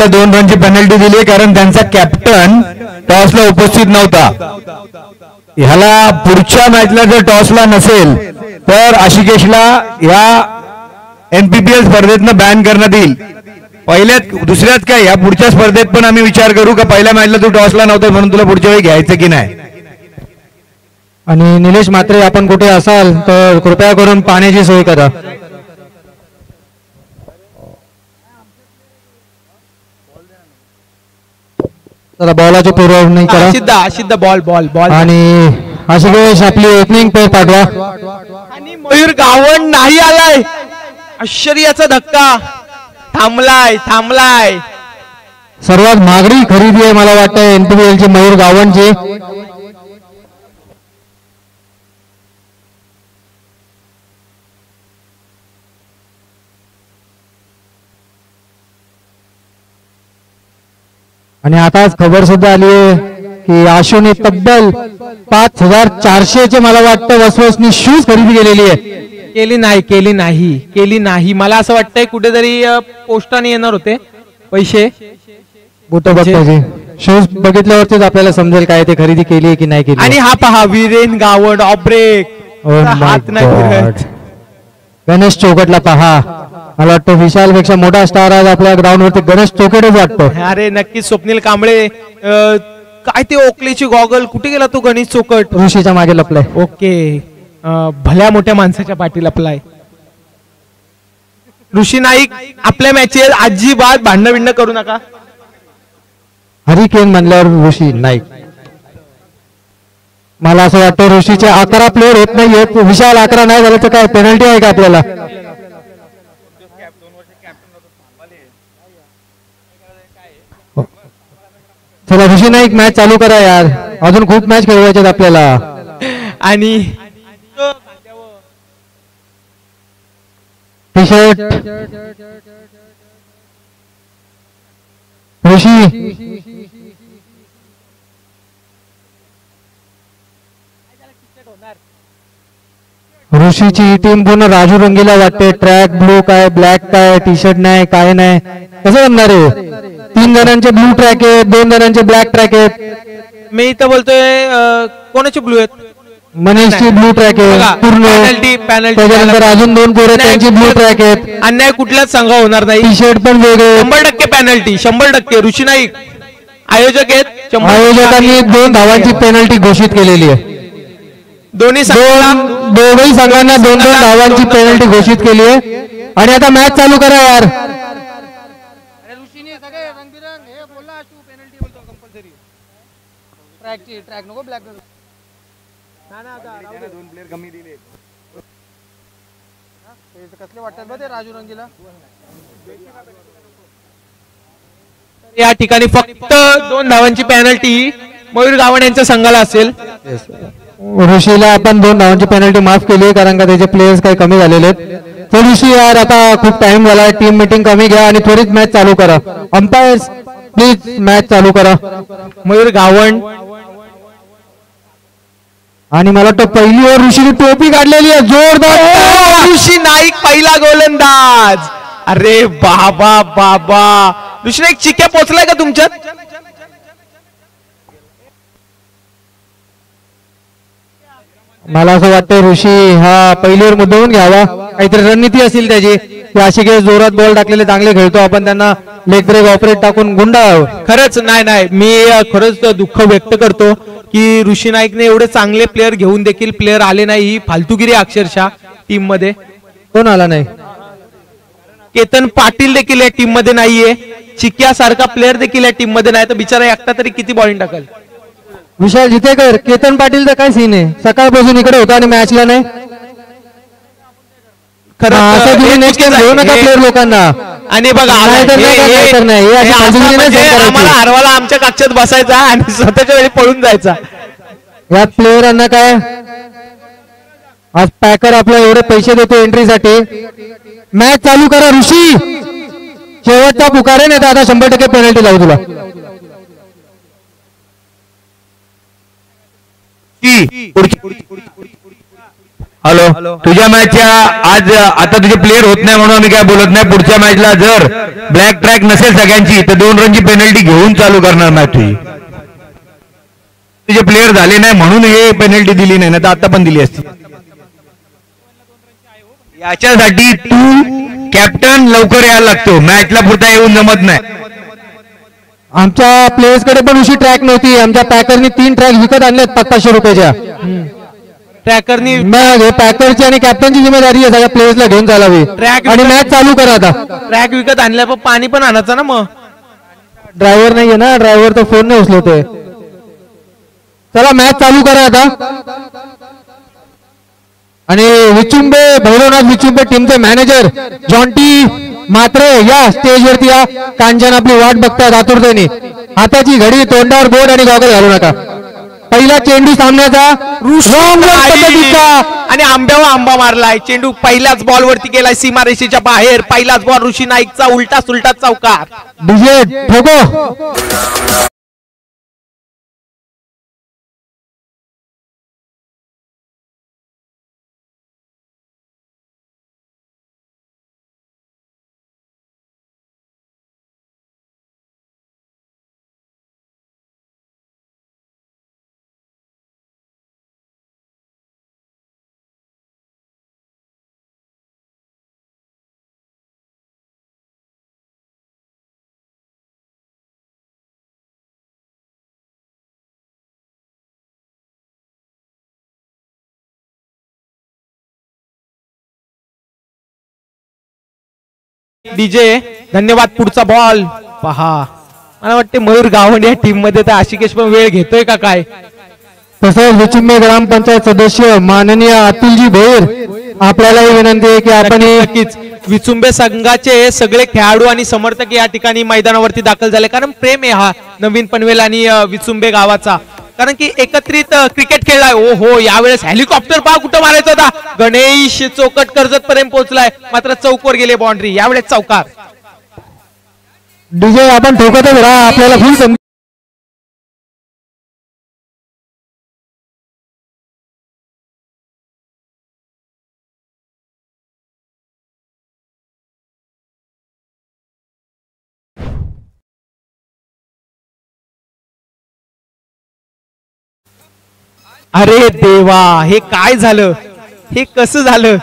मॅचला 2 रनची पेनल्टी दिली कारण त्यांचा कॅप्टन टॉसला उपस्थित नव्हता. ह्याला पुढच्या मॅचला जर टॉसला नसेल तर आशिकेशला या NPPL स्पर्धेतनं बॅन करण्यात येईल. पहिल्यात दुसऱ्यात काय या पुढच्या स्पर्धेत पण आम्ही विचार करू का पहिल्या मॅचला तू टॉसला नव्हता म्हणून तुला पुढच्या वेळी घ्यायचं की नाही. आणि निलेश म्हात्रे आपण कुठे असाल तर कृपया करून पाण्याची सोय करा. चला बॉलाची पुरवणी करा. सिद्ध बॉल बॉल बॉल आणि आशिकेश आपली ओपनिंग पेअर पाठवा. आणि मयूर गावंड नाही आलाय. आश्चर्याचा धक्का. थांबलाय. सर्वात महागडी खरेदी आहे मला वाटतं NPPL ची मयूर गावंडची. आणि आताच खबर सुद्धा आली आहे की आशूने तब्बल 5400 चे मला वाटतं वसवसनी शूज खरेदी केलेली आहे. केली नाही. मला असं वाटतंय कुठेतरी पोस्टाने येणार होते पैसे. शूज बघितल्यावरतीच आपल्याला समजेल काय ते खरेदी केली की नाही केली. आणि हा पहा वीरेन गावंड ऑफ ब्रेक. हात नाही फिरत. गणेश चौकटला पहा. मला वाटतं विशाल पेक्षा मोठा स्टार आज आपल्या ग्राउंड वरती गणेश चौकटच वाटतो. अरे नक्कीच स्वप्नील कांबळे. काय ते ओकलेची गॉगल कुठे गेला तो गणेश चौकट. ऋषीच्या मागे लपलाय. ओके भल्या मोठ्या माणसाच्या पाठी लपलाय. ऋषी नाईक आपल्या मॅचेस अजिबात भांडण करू नका. हरिकेन म्हणल्यावर ऋषी नाईक. मला असं वाटतं ऋषीचे 11 प्लेअर येत नाहीयेत. विशाल 11 नाही झालं तर काय पेनल्टी आहे का आपल्याला. चला ऋषी नाईक मॅच चालू करा यार. अजून खूप मॅच खेळवायचे आपल्याला. आणि टी शर्ट ऋषीची टीम पूर्ण राजू रंगीला वाटते. ट्रॅक ब्लू काय ब्लॅक काय टी शर्ट नाही काय नाही कसं जमणार आहे. 3 जणांचे ब्लू ट्रॅक आहेत 2 जणांचे ब्लॅक ट्रॅक आहेत. मी इथं बोलतोय कोणाचे ब्लू आहेत. मनीषची ब्लू ट्रॅक आहे पूर्ण. त्याच्यानंतर अजून 2 पोरं त्यांची ब्लू ट्रॅक आहेत. अन्याय कुठल्याच संघ होणार नाही. टी शर्ट पण वेगळे. 100% पेनल्टी 100%. ऋषी नाईक आयोजक आहेत. आयोजकांनी 2 धावांची पेनल्टी घोषित केलेली आहे. दोन्ही संघांना 2-2 धावांची पेनल्टी घोषित केली आहे. आणि आता मॅच चालू करा यार. ट्रॅक नको ब्लॅक कसले वाटतात बघ ते राजू रंगीला. या ठिकाणी फक्त 2 धावांची पेनल्टी मयूर गावंड यांच्या संघाला असेल. ऋषीला आपण 2 धावांची पेनल्टी माफ केली कारण का त्याचे प्लेयर्स काही कमी झालेले आहेत. तर ऋषी यार आता खूप टाइम झाला. टीम मीटिंग कमी घ्या आणि त्वरित मॅच चालू करा. अंपायर्स प्लीज मॅच चालू करा. मयूर गावंड आणि मला वाटतं पहिली ओव्हर ऋषीने टोपी काढलेली आहे जोरदार. ऋषी नाईक पहिला गोलंदाज. अरे बाबा ऋषी नाईक चिक्या पोचलाय का तुमच्यात. मला असं वाटतं ऋषी हा पहिली ओव्हर मुद्दामून घ्यावा. काहीतरी रणनीती असेल त्याची. आशिकेश जोरात बॉल टाकलेले चांगले खेळतो. आपण त्यांना लेग ब्रेक ऑपरेट टाकून गुंडा. खरंच नाही मी खरंच दुःख व्यक्त करतो की ऋषी नाईकने एवढे चांगले प्लेअर घेऊन देखील प्लेअर आले नाही. ही फालतुगिरी अक्षरशः टीम मध्ये. कोण आला नाही. केतन पाटील देखील या टीम मध्ये नाहीये. चिक्या सारखा प्लेअर देखील या टीम मध्ये नाही. तर बिचारा एकटा तरी किती बॉलिंग टाकल. विशाल जितेकर केतन पाटीलचा काय सीन आहे. सकाळपासून इकडे होता आणि मॅचला नाही. खरं नेक्स्ट टाइम घेऊ नका प्लेअर लोकांना. आणि बघा आम्हाला हरवाला आमच्या कक्षात बसायचा आणि स्वतःच्या वेळी पळून जायचा. या प्लेयरांना काय आज पॅकर आपला एवढे पैसे देतो एंट्रीसाठी. मॅच चालू करा ऋषी. शेवटचा पुकार आहे नाही आता 100% पेनल्टी लावू तुला. हॅलो, तुझ्या मॅचच्या आज आता तुझे प्लेअर होत नाही म्हणून आम्ही काय बोलत नाही. पुढच्या मॅचला जर ब्लॅक ट्रॅक नसेल सगळ्यांची तर 2 रनची पेनल्टी घेऊन चालू करणार मॅच तुझी. तुझे प्लेअर झाले नाही म्हणून हे पेनल्टी दिली नाही, तर आता पण दिली असती. याच्यासाठी तू कॅप्टन लवकर यायला लागतो, मॅचला पुरता येऊन जमत नाही. आमच्या प्लेयर्स कडे पण अशी ट्रॅक नव्हती. आमच्या पॅकरनी 3 ट्रॅक विकत आणलेत 500 रुपयाच्या. ट्रॅकरनी मग हे पॅकरची आणि कॅप्टनची जिम्मेदारी आहे सगळ्या प्लेयर्सला घेऊन चालावी ट्रॅक आणि मॅच चालू करा. आता ट्रॅक विकत आणल्या पण पाणी पण आणायचं ना. मग ड्रायव्हर नाहीये ना, ड्रायव्हर तर फोन नाही उचलतोय. चला मॅच चालू करा आता. आणि विचुंबे भैरवनाथ विचुंबे टीमचे मॅनेजर जॉन्टी मात्रे या स्टेजवरती या. कांचन आपली वाट बघतायत आतुरतेने. हाताची घडी, तोंडावर बोट आणि गॉगल घालू नका. पहिला चेंडू सामन्याचा आणि आंब्यावर आंबा मारलाय. चेंडू पहिल्याच बॉल वरती गेलाय सीमारेषेच्या बाहेर. पहिलाच बॉल ऋषी नाईकचा उलटा सुलटा चौकार. डीजे ठोको. डीजे धन्यवाद. पुढचा बॉल पहा. मला वाटते मयूर गावंडे या टीम मध्ये तर आशिकेश पण वेळ घेतोय का काय. तसंच विचुंबे ग्रामपंचायत सदस्य माननीय अतुलजी भोईर आपल्यालाही विनंती आहे की आपण नक्कीच विचुंबे संघाचे सगळे खेळाडू आणि समर्थक या ठिकाणी मैदानावरती दाखल झाले. कारण प्रेम आहे हा नवीन पनवेल आणि विचुंबे गावाचा. कारण की एकत्रित क्रिकेट खेळलाय. ओ हो, यावेळेस हेलिकॉप्टर पहा कुठं मारायचा होता. गणेश चौकट कर्जत पर्यंत पोहोचलाय, मात्र चौकवर गेले बाउंड्री. यावेळेस चौकार. डीजे आपण ठोकतच राहा, आपल्याला फुल संधी. अरे देवा, हे काय झालं, हे कसं झालं.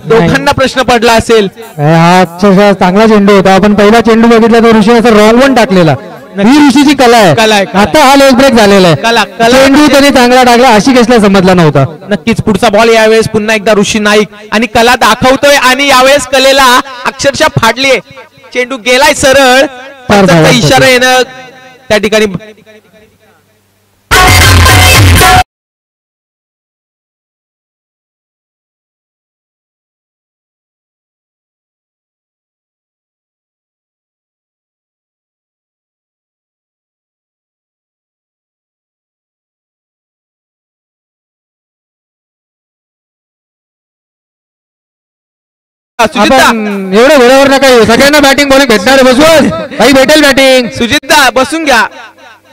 दोघांना प्रश्न पडला असेल. हा अक्षरशः चांगला चेंडू होता. आपण पहिला चेंडू बघितला तर ऋषी असं रॉंग वन टाकलेला. ही ऋषीची कला आहे. आता हा लेग ब्रेक झालेला आहे. चेंडू त्याने चांगला टाकला, आशिकेशला समजला नव्हता. नक्कीच पुढचा बॉल यावेळेस पुन्हा एकदा ऋषी नाईक आणि कला दाखवतोय आणि यावेळेस कलेला अक्षरशः फाडलीये. चेंडू गेलाय सरळ, इशारा येणं त्या ठिकाणी. एवढं घोड्यावर नका येऊ. सगळ्यांना बॅटिंग बॉलिंग भेटणार. बसून काही भेटेल बॅटिंग. सुजितदा बसून घ्या.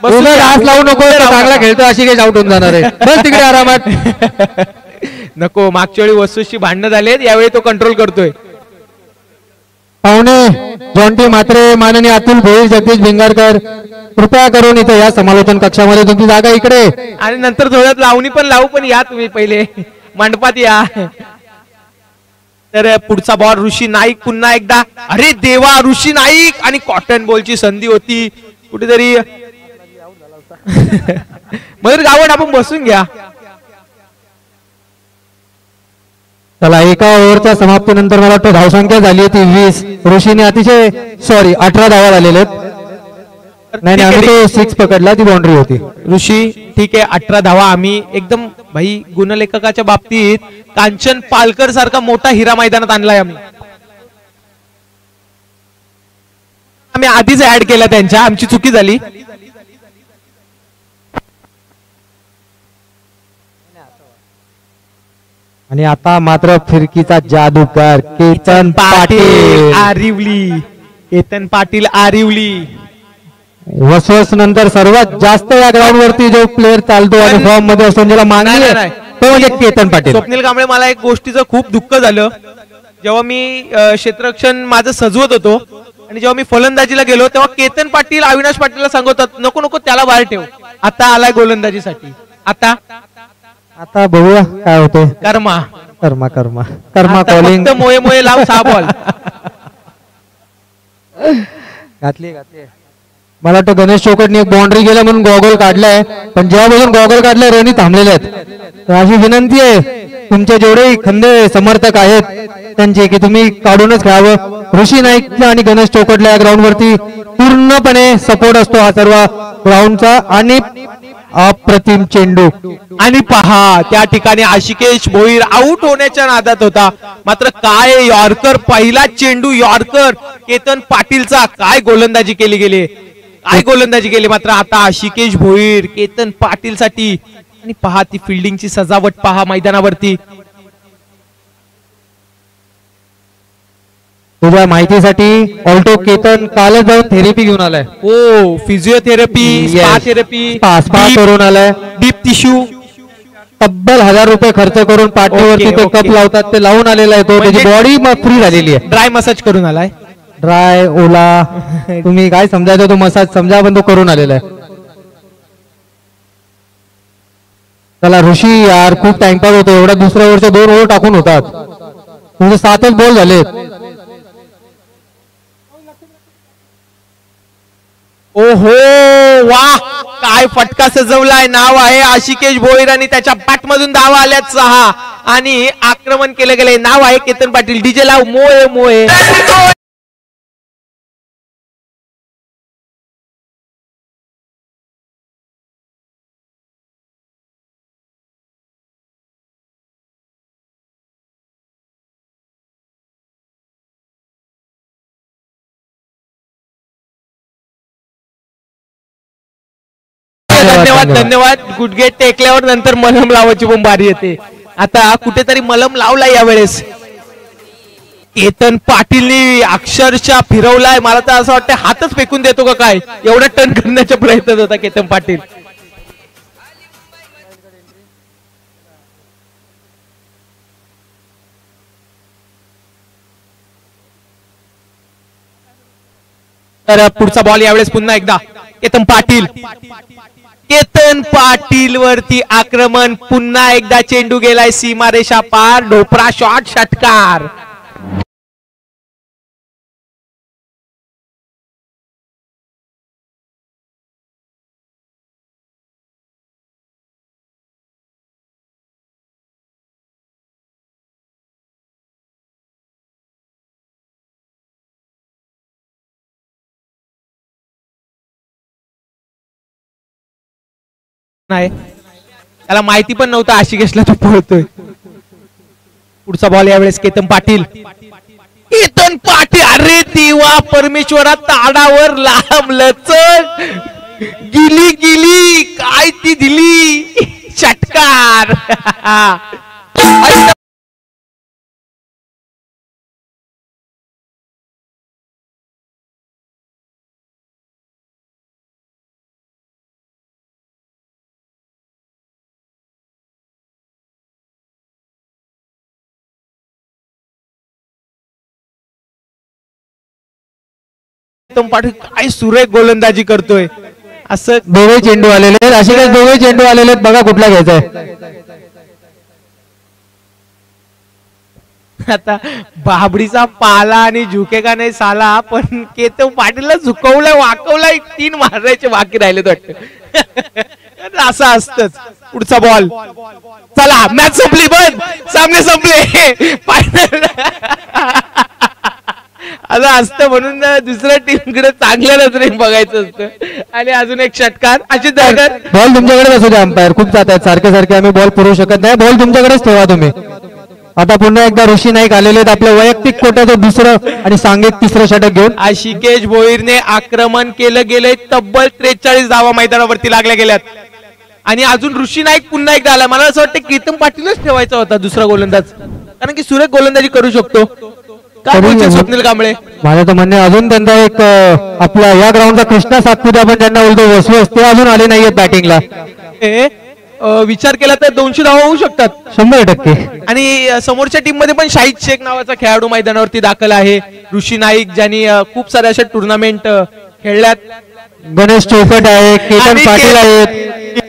बसून हात लावू नको. चांगला खेळतो आशिकेश आउट होऊन जाणार आहे. बस तिकडे आरामात. नको, मागच्या वेळी वस्तूशी भांडणं झालेत, यावेळी तो कंट्रोल करतोय. पाहुणे जॉन्टी मात्रे, माननीय अतुल भोईर, जगदीश भिंगारकर, कृपया करून इथे या समालोचन कक्षामध्ये. तुमची जागा इकडे. आणि नंतर थोड्यात लावणी पण लावू, पण या तुम्ही पहिले मंडपात या. तर पुढचा बॉल ऋषी नाईक पुन्हा एकदा. अरे देवा, ऋषी नाईक आणि कॉटन बॉलची संधी होती कुठेतरी. मयूर गावड आपण बसून घ्या. चला, एका ओव्हरच्या समाप्तीनंतर मला वाटतं धावसंख्या झाली ती 20. ऋषीने अतिशय 18 धावा झालेल्या आहेत. नाही, आम्ही तो 6 पकडला, ती बाउंड्री होती. ऋषी ठीक आहे, 18 धावा. आम्ही एकदम भाई गुणलेखकाच्या बाबतीत कांचन पालकर सारखा मोठा हिरा मैदानात आणलाय. आम्ही आधीच ऍड केला त्यांच्या, आमची चुकी झाली. आणि आता मात्र फिरकीचा जादूगार केतन पाटील आरिवली. केतन पाटील आरिवली. वसवस नंतर सर्वात जास्त या ग्राउंड वरती जो प्लेअर चालतो आणि फॉर्म मध्ये असतो, ज्याला मागणी आहे तो म्हणजे केतन पाटील. स्वप्नील कांबळे, मला एक गोष्टीचं खूप दुःख झालं. जेव्हा मी क्षेत्ररक्षण माझं सजवत होतो आणि जेव्हा मी फलंदाजीला गेलो तेव्हा केतन पाटील अविनाश पाटीलला सांगतात नको नको त्याला बाहेर ठेव. आता आलाय गोलंदाजीसाठी. आता आता बघूया काय होते. कर्मा कर्मा कर्मा कर्मा आता कॉलिंग फक्त मोये मोये लाव 6 बॉल. घातली घातली. मला वाटतं गणेश चौकटने एक बाउंड्री गेला म्हणून गॉगल काढलाय, पण जेव्हापासून गॉगल काढलाय रनी थांबलेले आहेत. तर अशी विनंती आहे तुमचे जेवढे खंदे समर्थक आहेत त्यांचे की तुम्ही काढूनच खेळावं. ऋषी नाईक आणि गणेश चौकटला या ग्राउंड वरती पूर्णपणे सपोर्ट असतो हा सर्व ग्राउंडचा. आणि अप्रतिम चेंडू. आणि पहा त्या ठिकाणी आशिकेश भोईर आउट होण्याच्या नादात होता, मात्र काय यॉर्कर, पहिला चेंडू यॉर्कर केतन पाटीलचा. काय गोलंदाजी केली गेली, काय गोलंदाजी केली. मात्र आता आशिकेश भोईर केतन पाटील साठी. आणि पहा ती फिल्डिंगची सजावट पहा मैदानावरती. तुझ्या माहितीसाठी ऑल्टो केतन कालच जाऊन थेरपी घेऊन आलाय. हो, फिजिओथेरपी, स्पा थेरपी, स्पा करून आलाय. Deep tissue. तब्बल 1000 रुपये खर्च करून पाठीवरती ते कप लावतात ते लावून आलेला आहे. तो त्याची बॉडी फ्री झालेली आहे. ड्राय मसाज करून आलाय. ड्राय ओला तुम्ही काय समजायचं तो मसाज समजा, पण तो करून आलेला आहे. चला ऋषी यार खूप टाइमपास होतो. एवढ्या दुसऱ्या ओव्हरच्या 2 ओव्हर टाकून होतात. तुझे 7च बॉल झाले. ओहो वा, काय फटका सजवलाय. नाव आहे आशिकेश भोईर आणि त्याच्या बॅटमधून धावा आल्यात 6 आणि आक्रमण केले गेले. नाव आहे केतन पाटील. डीजे लाव मोये मोये. धन्यवाद धन्यवाद. गुडघे टेकल्यावर नंतर मलम लावायची पण बारी येते. आता कुठेतरी मलम लावला यावेळेस. केतन पाटीलनी अक्षरशः फिरवलाय. मला तर असं वाटतं हातच फेकून देतो का काय, एवढा टर्न करण्याचा प्रयत्न होता केतन पाटील. तर पुढचा बॉल यावेळेस पुन्हा एकदा केतन पाटील. केतन पाटील वरती आक्रमण. पुन्हा एकदा चेंडू गेलाय सीमारेषा पार. ढोपरा शॉट, षटकार. नाही त्याला माहिती पण नव्हतं आशिकेशला तो पळतोय. पुढचा बॉल यावेळेस केतन पाटील. केतन पाटील, अरे देवा परमेश्वरा, ताडावर लांब लचक गिली गिली काय ती दिली. षटकार. केतन पाटील काय सुरेख गोलंदाजी करतोय. असं दोघे चेंडू आलेले आहेत. असे काही दोघे चेंडू आलेले आहेत. बघा कुठला घ्यायचा आहे. आता बाबडीचा पाला आणि झुकेगा नाही साला, पण केतन पाटीलला झुकवलंय, वाकवलंय. 3 मारायचे बाकी राहिले वाटतं. असं असतंच. पुढचा बॉल. चला मॅच संपली, बंद, सामने संपले. फायनल असं असतं म्हणून दुसऱ्या टीम कडे चांगल्या नजरेने बघायचं असतं. आणि अजून एक षटकार. अशी दरगर बॉल तुमच्याकडे असू द्या. अंपायर खूप जात आहेत सारखे सारखे. आम्ही बॉल पुरवू शकत नाही. बॉल तुमच्याकडेच ठेवा तुम्ही. आता पुन्हा एकदा ऋषी नाईक आलेले आहेत आपल्या वैयक्तिक कोट्याचं 2रं आणि सांघिक 3रं षटक घेऊन. आशिकेश भोईरने आक्रमण केलं गेलंय. तब्बल 43 धावा मैदानावरती लागल्या गेल्यात. आणि अजून ऋषी नाईक पुन्हा एकदा आला. मला असं वाटतं केतन पाटीलच ठेवायचा होता दुसरा गोलंदाज, कारण की सुरेख गोलंदाजी करू शकतो. काय बोलतो स्वप्नील कांबळे? माझं तर म्हणणे अजून त्यांचा एक आपल्या या ग्राउंडचा कृष्णा सातपुते आपण त्यांना बोलतो वसवस, ते अजून आले नाहीयेत बॅटिंगला. विचार केला तर 200 धावा होऊ शकतात 100%. आणि समोरच्या टीम मध्ये पण शाहिद शेख नावाचा खेळाडू मैदानावरती दाखल आहे. ऋषी नाईक ज्यांनी खूप साऱ्या अशा टुर्नामेंट खेळल्यात. गणेश चौकट आहे, केतन आणि पाटील आहेत.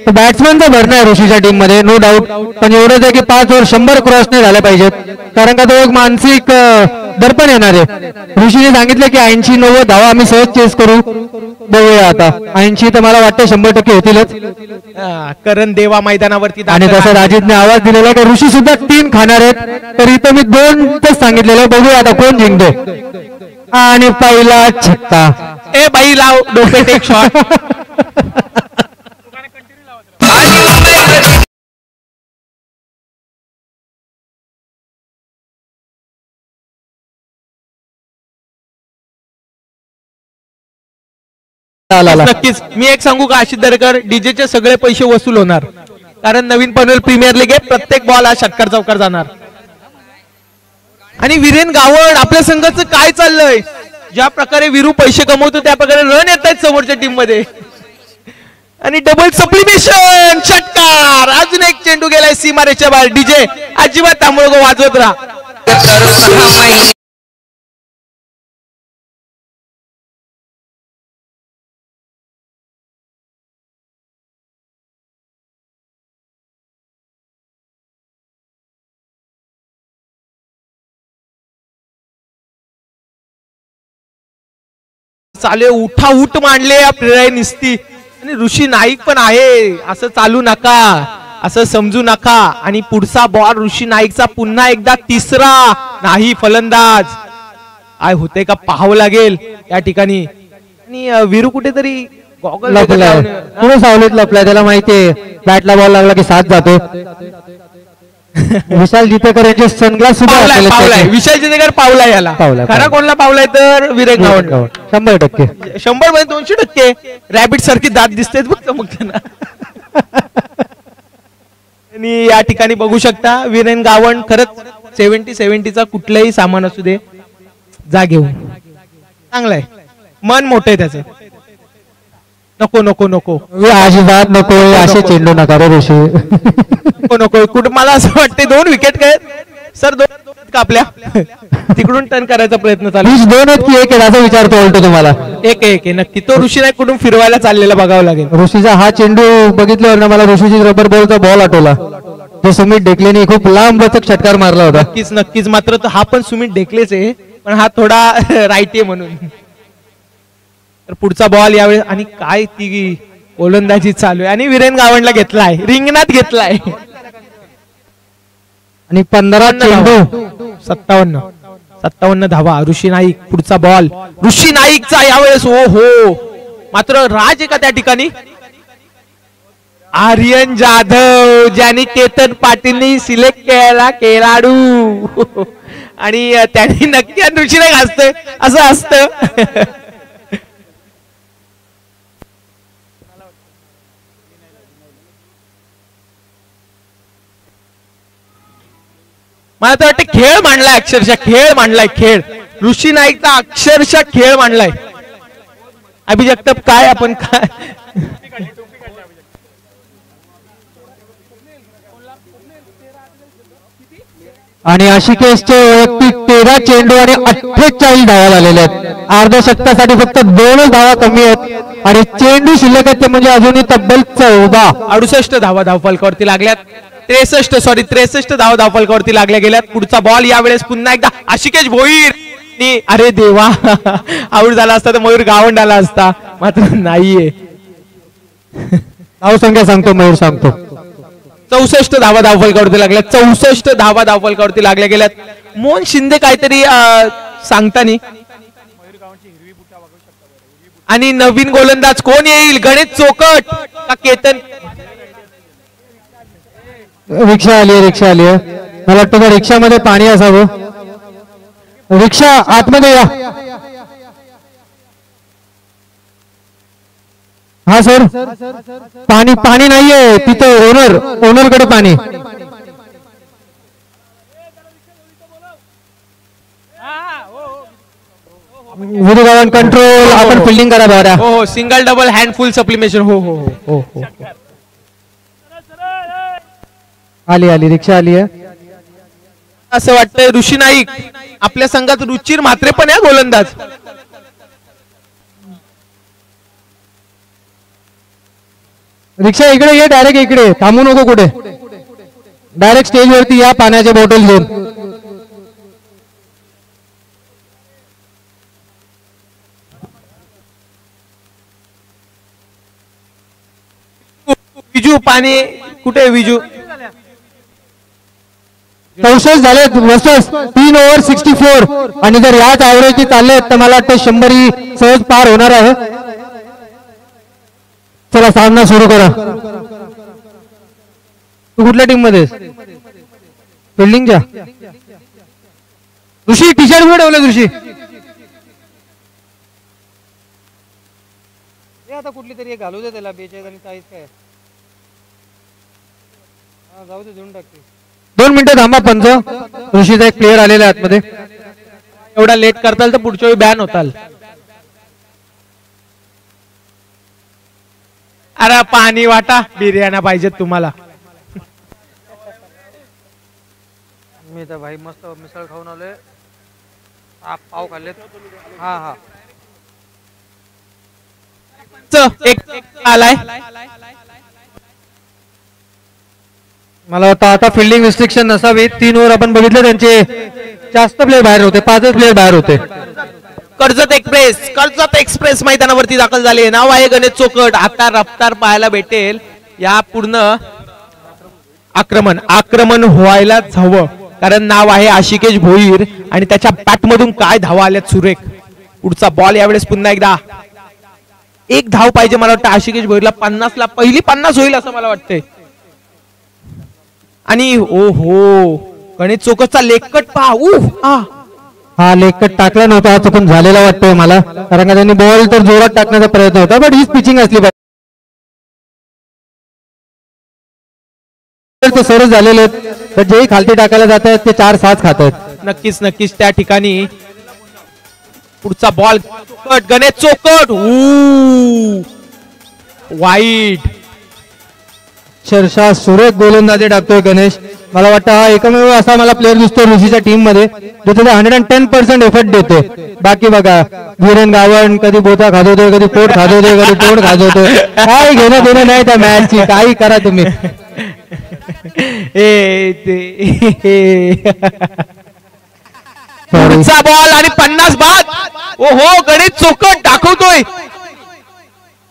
बॅट्समॅनचा भरणा आहे ऋषीच्या टीम मध्ये नो डाऊट. पण एवढंच आहे की 5 ओव्हर 100 क्रॉस नाही झाल्या पाहिजेत, कारण का तो एक मानसिक दर्पण येणार आहे. ऋषीने सांगितलं की 80-90 धावा आम्ही सहज चेस करू. बघूया आता 80 तर मला वाटतं 100% होतीलच. करण देवा मैदानावरती आणि दाखल तसं आहे. राजीदने आवाज दिलेला की ऋषी सुद्धा 3 खाणार आहेत, तर इथं मी 2च सांगितलेलं. बघूया आता कोण जिंकतोय. आणि पहिला छक्का. ए बाई लाव डोके टेक शॉट. नक्कीच मी एक सांगू का, आशिष दरेकर, डीजेचे सगळे पैसे वसूल होणार, कारण नवीन पनवेल प्रीमियर लीग आहे. प्रत्येक बॉल हा षटकार चौकार जाणार. आणि वीरेन गावड आपल्या संघाचं काय चाललंय, ज्या प्रकारे वीरू पैसे कमवतो त्या प्रकारे रन येत आहेत समोरच्या टीम मध्ये. आणि डबल सप्लिमेशन षटकार. अजून एक चेंडू गेलाय सीमारेच्या बाहेर. डीजे अजिबात तांबळ वाजवत राहा. चाले उठा उठ मांडले प्रेरणा निसती. आणि ऋषी नाईक पण आहे. असं चालू नका, असं समजू नका. आणि पुढचा बॉल ऋषी नाईकचा पुन्हा एकदा तिसरा नाही फलंदाज. काय होते का पाहावं लागेल या ठिकाणी. आणि वीरू कुठेतरी गॉगल लपलाय, पुढे सावलीत लपलाय. त्याला माहितीये बॅटला बॉल लागला की 7 जातो. विशाल जितेकर यांचे सनग्लास सुद्धा पावलाय. विशाल जितेकर पावलाय याला. खरा कोणला पावलाय तर वीरेन गावड. 100%. 100 मध्ये 200%. रॅबिट सारखी दात दिसतेत बघ चमकताना. आणि या ठिकाणी बघू शकता वीरेन गावण खरंच 70-70चा कुठलंही सामान असू दे जा घेऊन चांगलंय. मन मोठं आहे त्याचं. नको नको नको अजिबात नको असे चेंडू नका रे ऋषी. नको नको कुठं मला असं वाटते 2 विकेट काय सर 2 कापल्या. तिकडून टर्न करायचा प्रयत्न चालू. 2 आहेत की 1 आहे असा विचारतो उलटो तुम्हाला. एक आहे नक्की. तो ऋषी नाही कुठून फिरवायला चाललेला बघावं लागेल. ऋषीचा हा चेंडू बघितल्यावर ना मला ऋषीची रबर बॉलचा बॉल आठवला, जो सुमित डेकलेने खूप लांब लचक षटकार मारला होता. नक्कीच नक्कीच. मात्र हा पण सुमित डेकलेच आहे, पण हा थोडा राईटी आहे म्हणून. तर पुढचा बॉल यावेळेस. आणि काय ती गोलंदाजी चालू आहे. आणि वीरेन गावणला घेतलाय, रिंगणात घेतलाय. आणि 15 चेंडू 57 धावा. ऋषी नाईक पुढचा बॉल ऋषी नाईकचा यावेळेस. ओ हो मात्र राज आहे का त्या ठिकाणी. आर्यन जाधव ज्यांनी केतन पाटीलनी सिलेक्ट केला खेळाडू. आणि त्यांनी नक्की ऋषी नाईक असतंय असं असतं. मला तर वाटतं खेळ मांडलाय, अक्षरशः खेळ मांडलाय. खेळ ऋषी नाईकचा अक्षरशः खेळ मांडलाय. अभि जगताप काय आपण काय आणि आशिकेशचे वैयक्तिक 13 चेंडू आणि 48 धावा झालेले आहेत. अर्ध्या षटकासाठी फक्त 2 धावा कमी आहेत आणि चेंडू शिल्लक आहेत ते म्हणजे अजूनही तब्बल 14. 68 धावा धावफलकावरती लागल्यात. 63 धावा धावफलकावरती लागल्या गेल्यात. पुढचा बॉल यावेळेस पुन्हा एकदा आशिकेश भोईर. अरे देवा आऊट झाला असता तर मयूर गावंड आला असता, मात्र नाहीये. धावसंख्या सांगतो मयूर सांगतो. 64 धावा धावफलकावरती लागल्या. 64 धावा धावफलकावरती लागल्या गेल्यात. मोहन शिंदे काहीतरी सांगतानी. आणि नवीन गोलंदाज कोण येईल, गणेश चोकट का केतन. रिक्षा आली आहे. मला वाटतं त्या रिक्षामध्ये पाणी असावं. रिक्षा आतमध्ये या. हा सर पाणी नाहीये तिथं. ओनरकडे पाणी. विरुगावन कंट्रोल. आपण फिल्डिंग करा बघा. हो सिंगल डबल हँड फुल सप्लिमेशन. हो हो हो हो. आली आली रिक्षा आली आहे. असं वाटतंय ऋषी नाईक आपल्या संघात रुचिर म्हात्रे पण आहे गोलंदाज. रिक्षा इकडे ये, डायरेक्ट इकडे थांबू नको कुठे, डायरेक्ट स्टेज वरती या पाण्याच्या बॉटल घेऊन. विजू पाणी कुठे विजू. 64 झाले वर्सेस 3 ओव्हर 64 आणि जर याच ऍव्हरेजची चालले तर मला वाटतं 100 ही सहज पार होणार आहे. चला सामना सुरू करा. तू कुठल्या टीम मध्ये फिल्डिंगच्या. ऋषी टी शर्ट कुठे ठेवलं ऋषी. आता कुठली तरी घालू दे त्याला 42 आणि 40 काय जाऊ दे देऊन टाकते. 2 मिनिटं थांबा पंच. ऋषीचा एक प्लेअर आलेला आहे आतमध्ये. एवढा लेट करताल तर पुढच्या वेळी बॅन होताल. अरे पाणी वाटा बिर्याण्या पाहिजेत तुम्हाला. मी तर भाई मस्त मिसळ खाऊन आलोय. पाव खाल्लेत. हा हा एक आलाय. मला वाटतं आता फिल्डिंग रिस्ट्रिक्शन नसावी. 3 ओव्हर आपण बघितले त्यांचे जास्त प्लेयर बाहेर होते, 5 प्लेयर बाहेर होते. कर्जत एक्सप्रेस मैदानावरती दाखल झाले. नाव आहे गणेश चोकट. आता रफ्तार पाहायला भेटेल. या पूर्ण आक्रमण व्हायलाच हवं कारण नाव आहे आशिकेश भोईर आणि त्याच्या बॅटमधून काय धावा आल्यात सुरेख. पुढचा बॉल यावेळेस पुन्हा एकदा एक धाव पाहिजे मला वाटतं आशिकेश भोईरला. 50 ला पहिली 50 होईल असं मला वाटतंय. आणि ओहो गणेश चोकटचा लेगकट पहा. हा लेगकट टाकला नव्हता, हा चुकून झालेला वाटतोय मला कारण का त्यांनी बॉल तर जोरात टाकण्याचा प्रयत्न होता. बट हीच पिचिंग असली पाहिजे. सरस झालेले आहेत तर जेही खालती टाकायला जात आहेत ते 4-6 खात आहेत. नक्कीच त्या ठिकाणी पुढचा बॉल गणेश चोकट वाईट. अक्षरशः सुरेख गोलंदाजी टाकतोय गणेश. मला वाटतं हा एकमेव असा मला प्लेअर दिसतो ऋषीच्या टीम मध्ये जो त्याचा 110% एफर्ट देतोय. बाकी बघा धीरेन गावण कधी बोथा खाजवतोय, कधी पोट खाजवतोय, कधी तोंड खाजवतोय. काय घेणं देणं नाही त्या मॅचची. काही करा तुम्ही. बॉल आणि 50 बाद. ओहो गणेश चोकट दाखवतोय.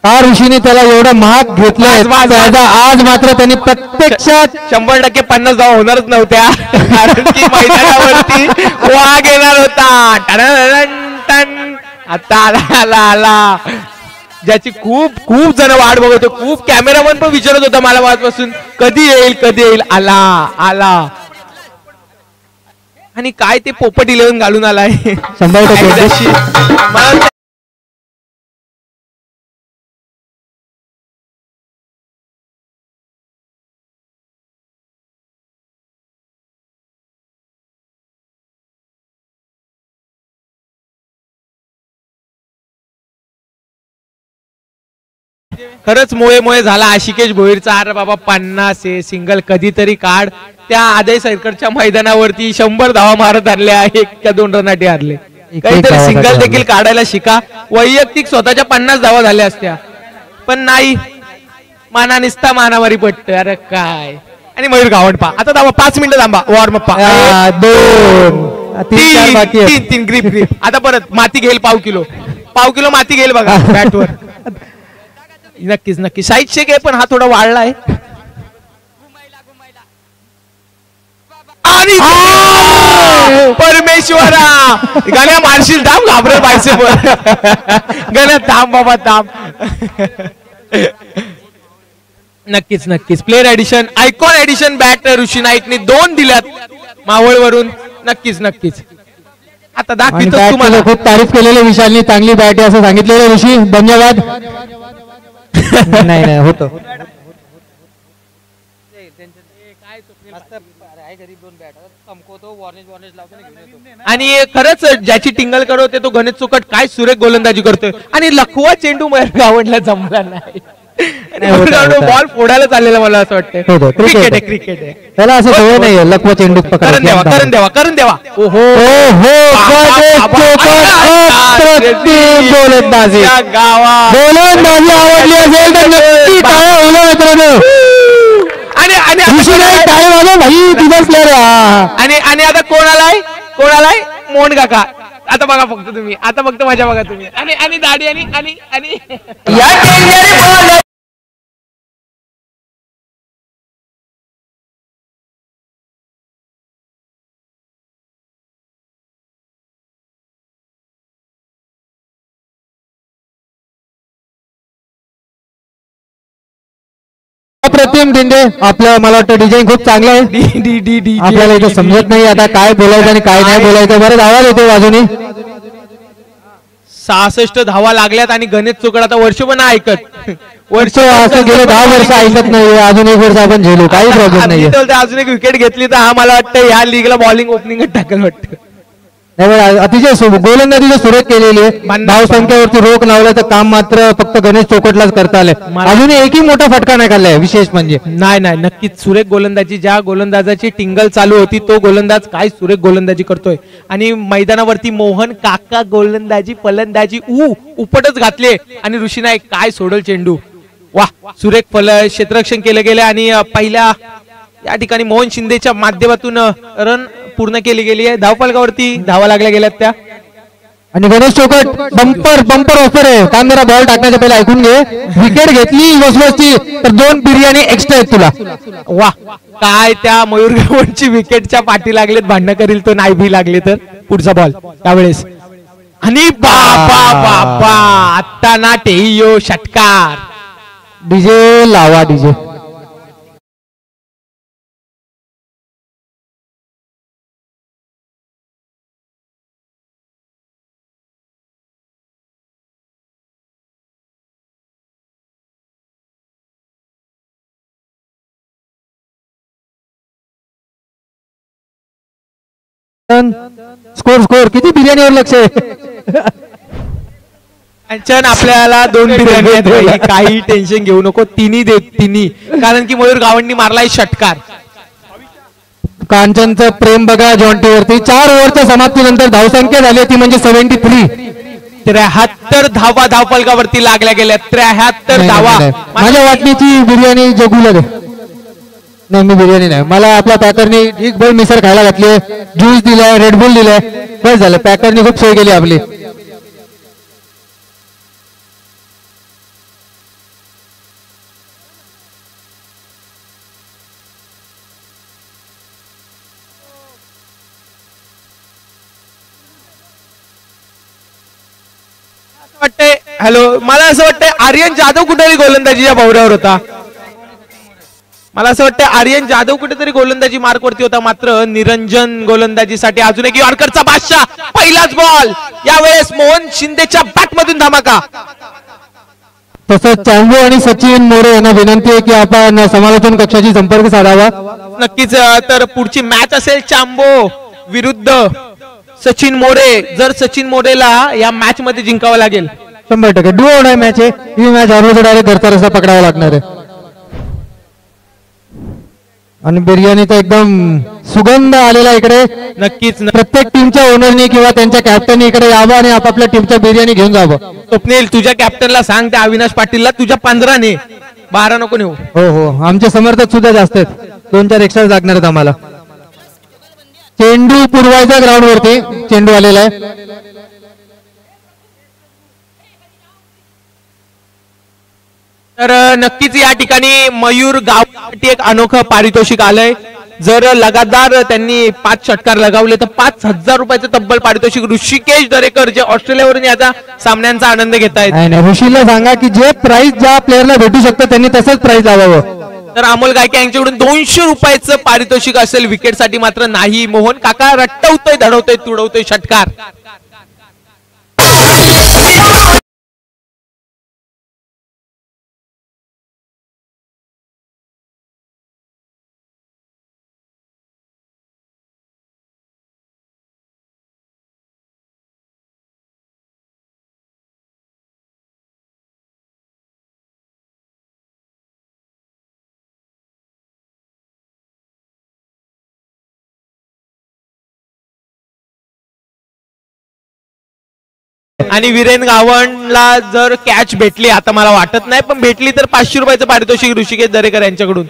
का ऋषीने त्याला एवढं महाग घेतलंय. आज मात्र त्यांनी प्रत्यक्षात 100% 50 धावा होणारच नव्हत्या कारण की मैदानावरती वाघ येणार होता. आता आला ज्याची खूप जण वाट बघत होते. खूप कॅमेरामन पण विचारत होता मला वाजपासून कधी येईल. आला आणि काय ते पोपट 11 घालून आलाय. 100% खरंच मोये झाला आशिकेश भोईरचा. अरे बाबा 50 आहे सिंगल कधीतरी काढ. त्या आदय सरकारच्या मैदानावरती 100 धावा मारत आणल्या. 1 का 2 रनाटी हारले. काहीतरी सिंगल देखील काढायला शिका. वैयक्तिक स्वतःच्या 50 धावा झाल्या असत्या पण नाही. निस्ता मानावारी पटत. अरे काय. आणि मयूर गावण पा आता धावा 5 मिनिटं थांबा. वॉर्मअप पा 2 3 ग्रीप. आता परत माती घेईल पाव किलो माती घेईल बघा बॅटवर. नक्कीच साईड शेक आहे पण हा थोडा वाढला आहे. आणि परमेश्वरा गाण्या मारशील दाम घाबरत पाहिजे. गण्या थांब बाबा थांब. नक्कीच player addition icon addition bat Rishi नाईकने 2 दिल्यात मावळवरून. नक्कीच आता दाखवतो तुम्हाला. खूप तारीफ केलेले विशालनी. चांगली बॅट आहे असं सांगितलेलं ऋषी. धन्यवाद. नाही होतो. आणि खरंच ज्याची टिंगल करवते तो गणेश चोकट काय सुरेख गोलंदाजी करतोय. आणि लखवा चेंडू मयूर गावणला जमला नाही. बॉल फोडायला चाललेला मला असं वाटतं. क्रिकेट आहे, क्रिकेट आहे. त्याला असं सवय नाहीये लकवा चेंडू करून द्यावा, करून द्यावा, करून द्यावा. ओहो गोलंदाजी गावा गोलंदाजी आवडली असेल तर नक्की टाळ्या होईल मित्रांनो. आणि आणि ऋषी नाईक टाळी वाजव भाई, तुझाच प्लेअर आणि आणि आता कोण आलाय, कोण आलाय? मोहन काका. आता बघा फक्त तुम्ही, आता फक्त मजा बघा तुम्ही. आणि आणि दाढी आणि आणि आणि अप्रतिम दिंडे. आपलं मला वाटतं डिझाईन खूप चांगलं आहे. डी डी डी आपल्याला इथं समजत नाही आता काय बोलायचं आणि काय नाही बोलायचं. बरंच आवाज येतो बाजूनी. 66 धावा लागल्यात आणि गणेश चोकड आता वर्ष पण नाही ऐकत. वर्ष असं गेले 10 वर्ष ऐकत नाही. अजून एक वर्ष आपण झेलू, काही प्रॉब्लेम नाही. अजून एक विकेट घेतली तर हा मला वाटतं ह्या लीगला बॉलिंग ओपनिंग टाकेल वाटतं. अतिशय गोलंदाजी सुरेख केलेली आहे. धाव संख्येवरती रोख लावलं तर काम मात्र फक्त गणेश चोकटलाच करता आलंय. अजून एकही मोठा फटका नाही खाल्लाय. विशेष म्हणजे नाही नाही, नक्कीच सुरेख गोलंदाजी. ज्या गोलंदाजाची टिंगल चालू होती तो गोलंदाज काय सुरेख गोलंदाजी करतोय. आणि मैदानावरती मोहन काका गोलंदाजी फलंदाजी उपटच घातले. आणि ऋषी नाईक काय सोडल चेंडू. वा, सुरेख क्षेत्ररक्षण केलं गेलं. आणि पहिल्या या ठिकाणी मोहन शिंदेच्या माध्यमातून रन पूर्ण केली गेली आहे. धावफलकावरती धावा लागल्या गेल्यात त्या. आणि गणेश चोकट बंपर बंपर ऑफर आहे. कांदेरा बॉल टाकण्याच्या पहिले ऐकून घे. विकेट घेतली वसवसची तर 2 बिर्याणी एक्स्ट्रा आहेत तुला. वा, काय त्या मयूर गावंडची विकेटच्या पाठी लागलेत. भांडणं करील तो नाही भी लागले तर. पुढचा बॉल त्यावेळेस आणि बाबा बाबा आत्ता ना टेयो षटकार. डीजे लावा डीजे. स्कोर स्कोर किती बिर्याणीवर लक्ष आहे. कांचन आपल्याला 2 बिर्याणी आहेत भाई. काही टेन्शन घेऊ नको. तिन्ही देत तिन्ही, कारण की मयूर गावंडी मारलाय षटकार. कांचनचं प्रेम बघा जॉन्टीवरती. 4 ओव्हरच्या समाप्तीनंतर धावसंख्या झाली ती म्हणजे 73. 73 धावा धावफलकावरती लागल्या गेल्या. 73 धावा. माझ्या वाटणीची बिर्याणी जगूला दे. नाही, मी बिर्याणी नाही. मला आपल्या पॅकरनी एक बोल मिसळ खायला घातली, ज्यूस दिलाय, रेडबुल दिलाय, बस झालं. पॅकरनी खूप सोय केली आपली. वाटतंय हॅलो, मला असं वाटतंय आर्यन जाधव कुठेतरी गोलंदाजीच्या भोवऱ्यावर होता. मला असं वाटतं आर्यन जाधव कुठेतरी गोलंदाजी मार्कवरती होता. मात्र निरंजन गोलंदाजीसाठी अजून एक यॉर्करचा बादशाह. पहिलाच बॉल यावेळेस मोहन शिंदेच्या बॅट मधून धमाका. तसंच चांगू आणि सचिन मोरे यांना विनंती आहे की आपण समालोचन कक्षाशी संपर्क साधावा. नक्कीच. तर पुढची मॅच असेल चांबो विरुद्ध सचिन मोरे. जर सचिन मोरेला या मॅच मध्ये जिंकावं लागेल 100%. डू ऑर डाय मॅच आहे ही. मॅच हरवून डायरेक्ट घरचा रस्ता पकडावा लागणार आहे. आणि बिर्याणीचा एकदम सुगंध आलेला इकडे. नक्कीच. प्रत्येक टीमच्या ओनरनी किंवा त्यांच्या कॅप्टननी इकडे यावं आणि आपापल्या टीमच्या बिर्याणी घेऊन जावं. स्वप्नील, तुझ्या कॅप्टनला सांग त्या अविनाश पाटीलला तुझ्या 15 ने 12 नको नेऊ. हो हो, आमचे समर्थक सुद्धा जास्त आहेत. 2-4 एक्स्ट्रा लागणार आहेत आम्हाला. चेंडू पुरवायचा ग्राउंड वरती. चेंडू आलेला आहे. तर नक्कीच या ठिकाणी मयूर गावसाठी एक अनोखं पारितोषिक आलंय. जर लगातार त्यांनी 5 षटकार लगावले तर 5,000 रुपयाचं तब्बल पारितोषिक ऋषिकेश दरेकर जे ऑस्ट्रेलियावरून याचा सामन्यांचा आनंद घेत आहेत. ऋषीला सांगा की जे प्राइस ज्या प्लेअरला भेटू शकतं त्यांनी तसंच प्राइस लावावं. तर अमोल गायके यांच्याकडून 200 रुपयाचं पारितोषिक असेल. विकेटसाठी मात्र नाही. मोहन काका रट्टवतोय, धडवतोय, तुडवतोय षटकार. आणि वीरेन गावणला जर कॅच भेटली, आता मला वाटत नाही, पण भेटली तर 500 रुपयाचं पारितोषिक ऋषिकेश दरेकर यांच्याकडून.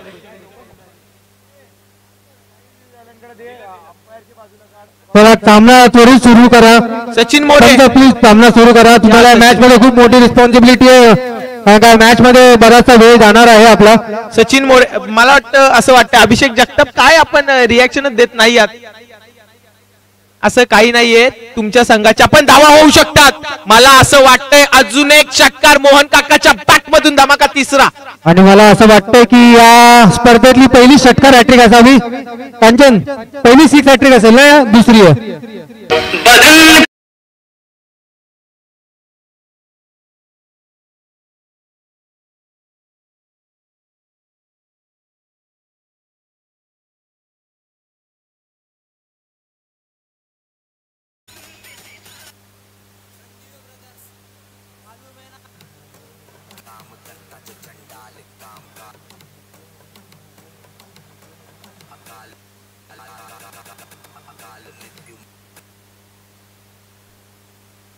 चला सामना त्वरित सुरू करा. सचिन मोरे प्लीज सामना सुरू करा. तुम्हाला मॅच मध्ये खूप मोठी रिस्पॉन्सिबिलिटी आहे, कारण का मॅच मध्ये बराचसा वेळ जाणार आहे आपला. सचिन मोरे, मला वाटतं असं वाटतं अभिषेक जगताप काय आपण रिॲक्शनच देत नाही आहात. असं काही नाहीये, तुमच्या संघाच्या पण धावा होऊ शकतात. मला असं वाटतंय अजून एक षटकार मोहन काकाच्या बॅट मधून, धमाका तिसरा. आणि मला असं वाटतंय की या स्पर्धेतली पहिली षटकार हॅट्रिक असावी. कांचन पहिली 6 हॅट्रिक असेल ना, दुसरी आहे.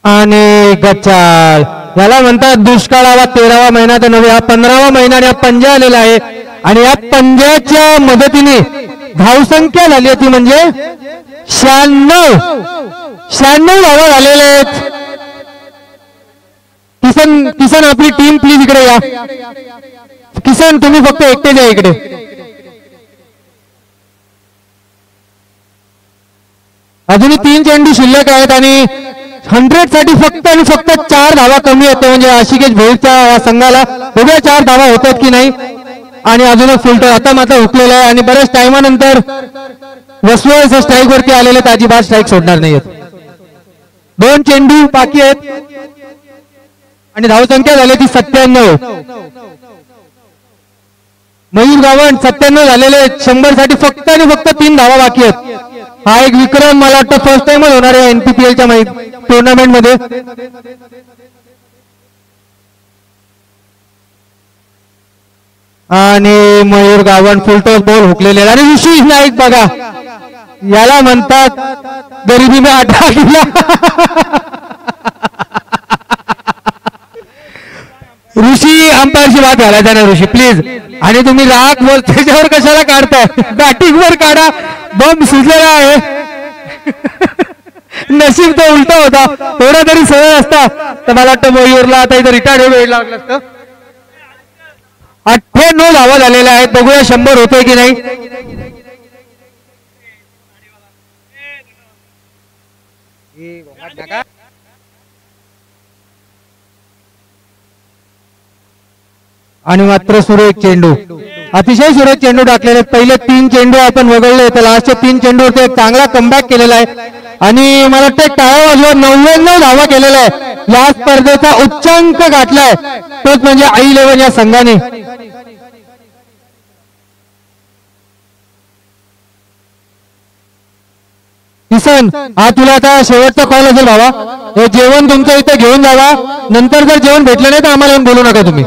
आणि गच्चाळ, याला म्हणतात दुष्काळावा 13वा महिना तर नव्हे, हा 15वा महिना या पंजा आलेला आहे. आणि या पंजाच्या मदतीने धावसंख्या झाली होती म्हणजे 96 धावा झालेले आहेत. किसन आपली टीम प्लीज इकडे या. किसन तुम्ही फक्त एकटे जा इकडे. अजूनही 3 चेंडू शिल्लक आहेत आणि 100 साठी फक्त आणि फक्त 4 धावा कमी होते, म्हणजे आशिकेश भोईरच्या संघाला बघूया 4 धावा होतात की नाही. आणि अजून एक फुलटॉस आता मात्र हुकलेला आहे आणि बऱ्याच टायमानंतर वसवळ स्ट्राईक वरती आलेले अजिबात स्ट्राईक सोडणार नाहीत. 2 चेंडू बाकी आहेत आणि धावसंख्या झाली ती 97. मयूर गावण 97 झालेले आहेत. 100 साठी फक्त आणि फक्त 3 धावा बाकी आहेत. हा एक विक्रम मला वाटतं फर्स्ट टाइमच होणार आहे एनपीपीएलच्या टुर्नामेंट मध्ये. आणि मयूर गावण फुलटॉस बॉल हुकलेले आणि ऋषी नाईक बघा, याला म्हणतात गरीबी में आटा गिला. ऋषी अंपायरची बात घालायचा ना ऋषी प्लीज. आणि तुम्ही राग बोल त्याच्यावर कशाला काढताय, बॅटिंग वर काढा. बॉम्ब सुजलेला आहे. नशीब तो उलटा होता, थोडा तरी सरळ असता तर मला वाटतं मयूरला आता इथं रिटायर्ड वेळ लागला असतं. 98 धावा झालेल्या आहेत. बघूया 100 होतोय की नाही. आणि मात्र सुरेख चेंडू, अतिशय सुरेख चेंडू टाकलेले. पहिले 3 चेंडू आपण वगळले तर लास्टच्या 3 चेंडूवरती एक चांगला कमबॅक केलेला आहे. आणि मला वाटतं टाळ्या वाजवत 99 धावा केलेला आहे. या स्पर्धेचा उच्चांक गाठलाय तोच म्हणजे I11 या संघाने. किसन, हा तुला आता शेवटचा कॉल असेल बाबा. हे जेवण तुमचं इथे घेऊन जावा. नंतर जर जेवण भेटलं नाही तर आम्हाला येऊन बोलू नका तुम्ही.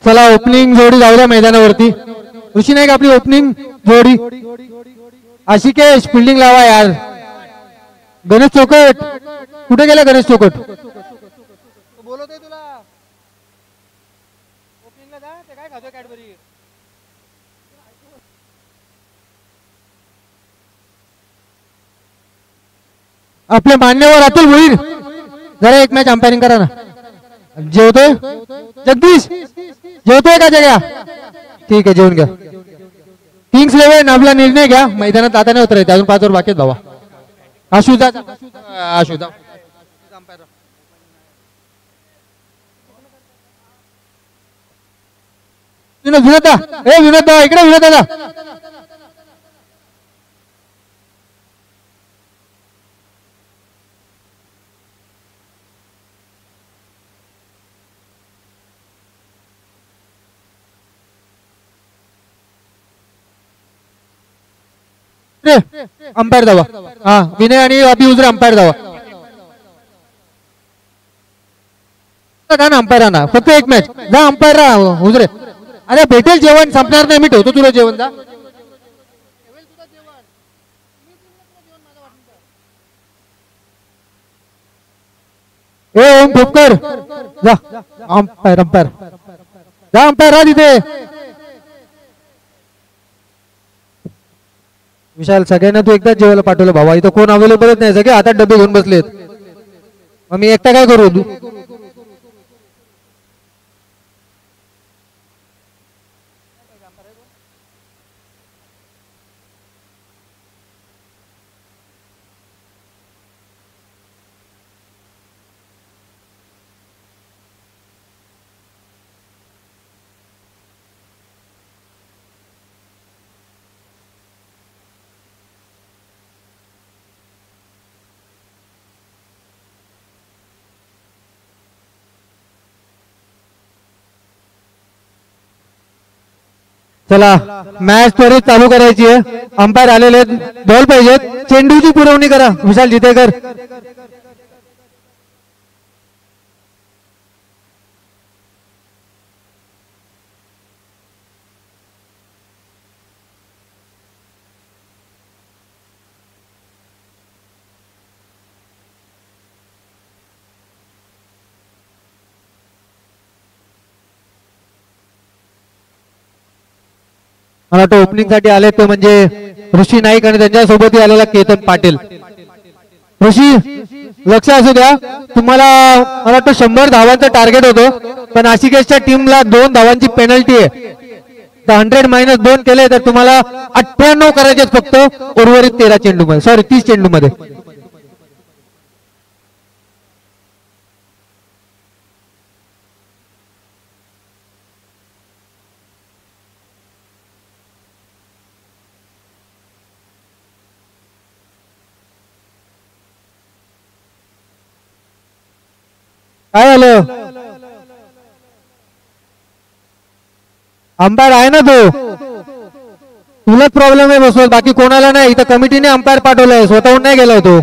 चला ओपनिंग जोडी जाऊया मैदानावरती. ऋषी नाईक आपली ओपनिंग जोडी. आशिकेश फिल्डिंग लावा यार. गणेश चोकट कुठे गेला गणेश चोकट. बोलवतोय तुला. ओपनिंगला जा. ते काय खातोय कॅडबरी. आपले मान्यवर अतुल भोईर जरा एक मॅच अंपायरिंग करा ना. जेवतोय जगदीश. जेवतोय का जग्या. ठीक आहे जेवून घ्या. किंग्स 11 आपला निर्णय घ्या. मैदानात आता नाही उतरायचं अजून 5 ओव्हर बाकी आहेत भावा. आशुदा आशुदा विनोदा ए विनोदा इकडे विनोद दादा. अंपायर धावा. हा विनय आणि अभि उजरे अंपायर धावा. अंपायर ना फक्त एक मॅच जा. अंपायर राहा उजरे. अरे भेटेल जेवण संपणार नाही. मी ठेवतो तुला जेवण जा. ए ओम ठोपकर जा. अंपायर अंपायर जा. अंपायर राहा तिथे. विशाल सगळ्यांना तू एकदाच जेवायला पाठवलं भावा. इथं कोण अवेलेबलच नाही. सगळे हातात डबे घेऊन बसलेत. मग मी एकटा काय करू. चला मॅच त्वरित चालू करायची आहे. अंपायर आलेले आहेत. बॉल पाहिजेत. चेंडूची पुरवणी करा विशाल जितेकर. मला वाटतं ओपनिंग साठी आले ते म्हणजे ऋषी नाईक आणि त्यांच्यासोबतही आलेला केतन पाटील. ऋषी लक्ष असू द्या. तुम्हाला मला वाटतं 100 धावांचं टार्गेट होतं पण आशिकेशच्या टीमला 2 धावांची पेनल्टी आहे. 100 - 2 केले तर तुम्हाला 98 करायचे फक्त उर्वरित 13 चेंडू मध्ये. सॉरी 30 चेंडू मध्ये. काय झालं. अंपायर आहे ना तो. तुलाच प्रॉब्लेम आहे बसवत बाकी कोणाला नाही. इथं कमिटीने अंपायर पाठवलंय स्वतःहून नाही गेला तो.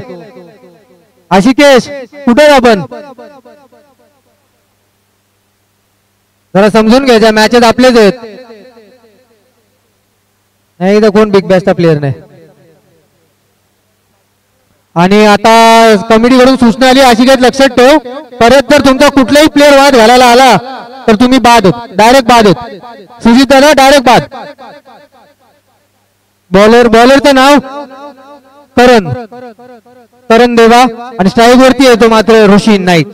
आशिकेश कुठे आपण जरा समजून घ्यायच्या. मॅचेस आपलेच आहेत. नाही इथं कोण बिग बॅस्टचा प्लेअर नाही. आणि आता कमिटीकडून सूचना आली. आशिकेश लक्षात ठेव. परत जर तुमचा कुठलाही प्लेअर वाद घालायला आला तर तुम्ही बाद होत. डायरेक्ट बाद होत. सुजित दादा डायरेक्ट बाद. बॉलरचं नाव करण देवा आणि स्ट्राईक वरती येतो मात्र ऋषी नाईक.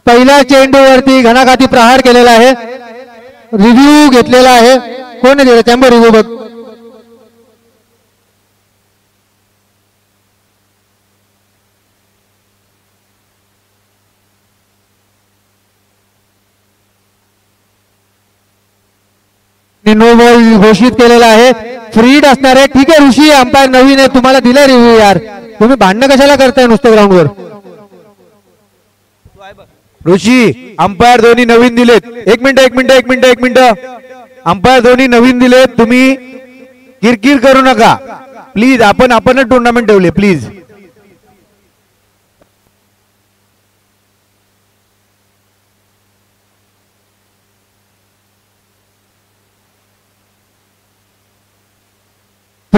पहिल्या चेंडूवरती घणाघाती प्रहार केलेला आहे. रिव्ह्यू घेतलेला आहे. कोण आहे चॅम्बर रिव्ह्यू बघ. नो बॉल घोषित केलेला आहे. फ्रीड असणार आहे. ठीक आहे ऋषी अंपायर नवीन आहे. तुम्हाला दिला रिव्ह्यू यार. तुम्ही भांडणं कशाला करताय नुसतं ग्राउंडवर. ऋषी अंपायर दोन्ही नवीन दिलेत. एक मिनिट अंपायर दोन्ही नवीन दिलेत. तुम्ही किरकिर करू नका प्लीज. आपणच टुर्नामेंट ठेवले प्लीज.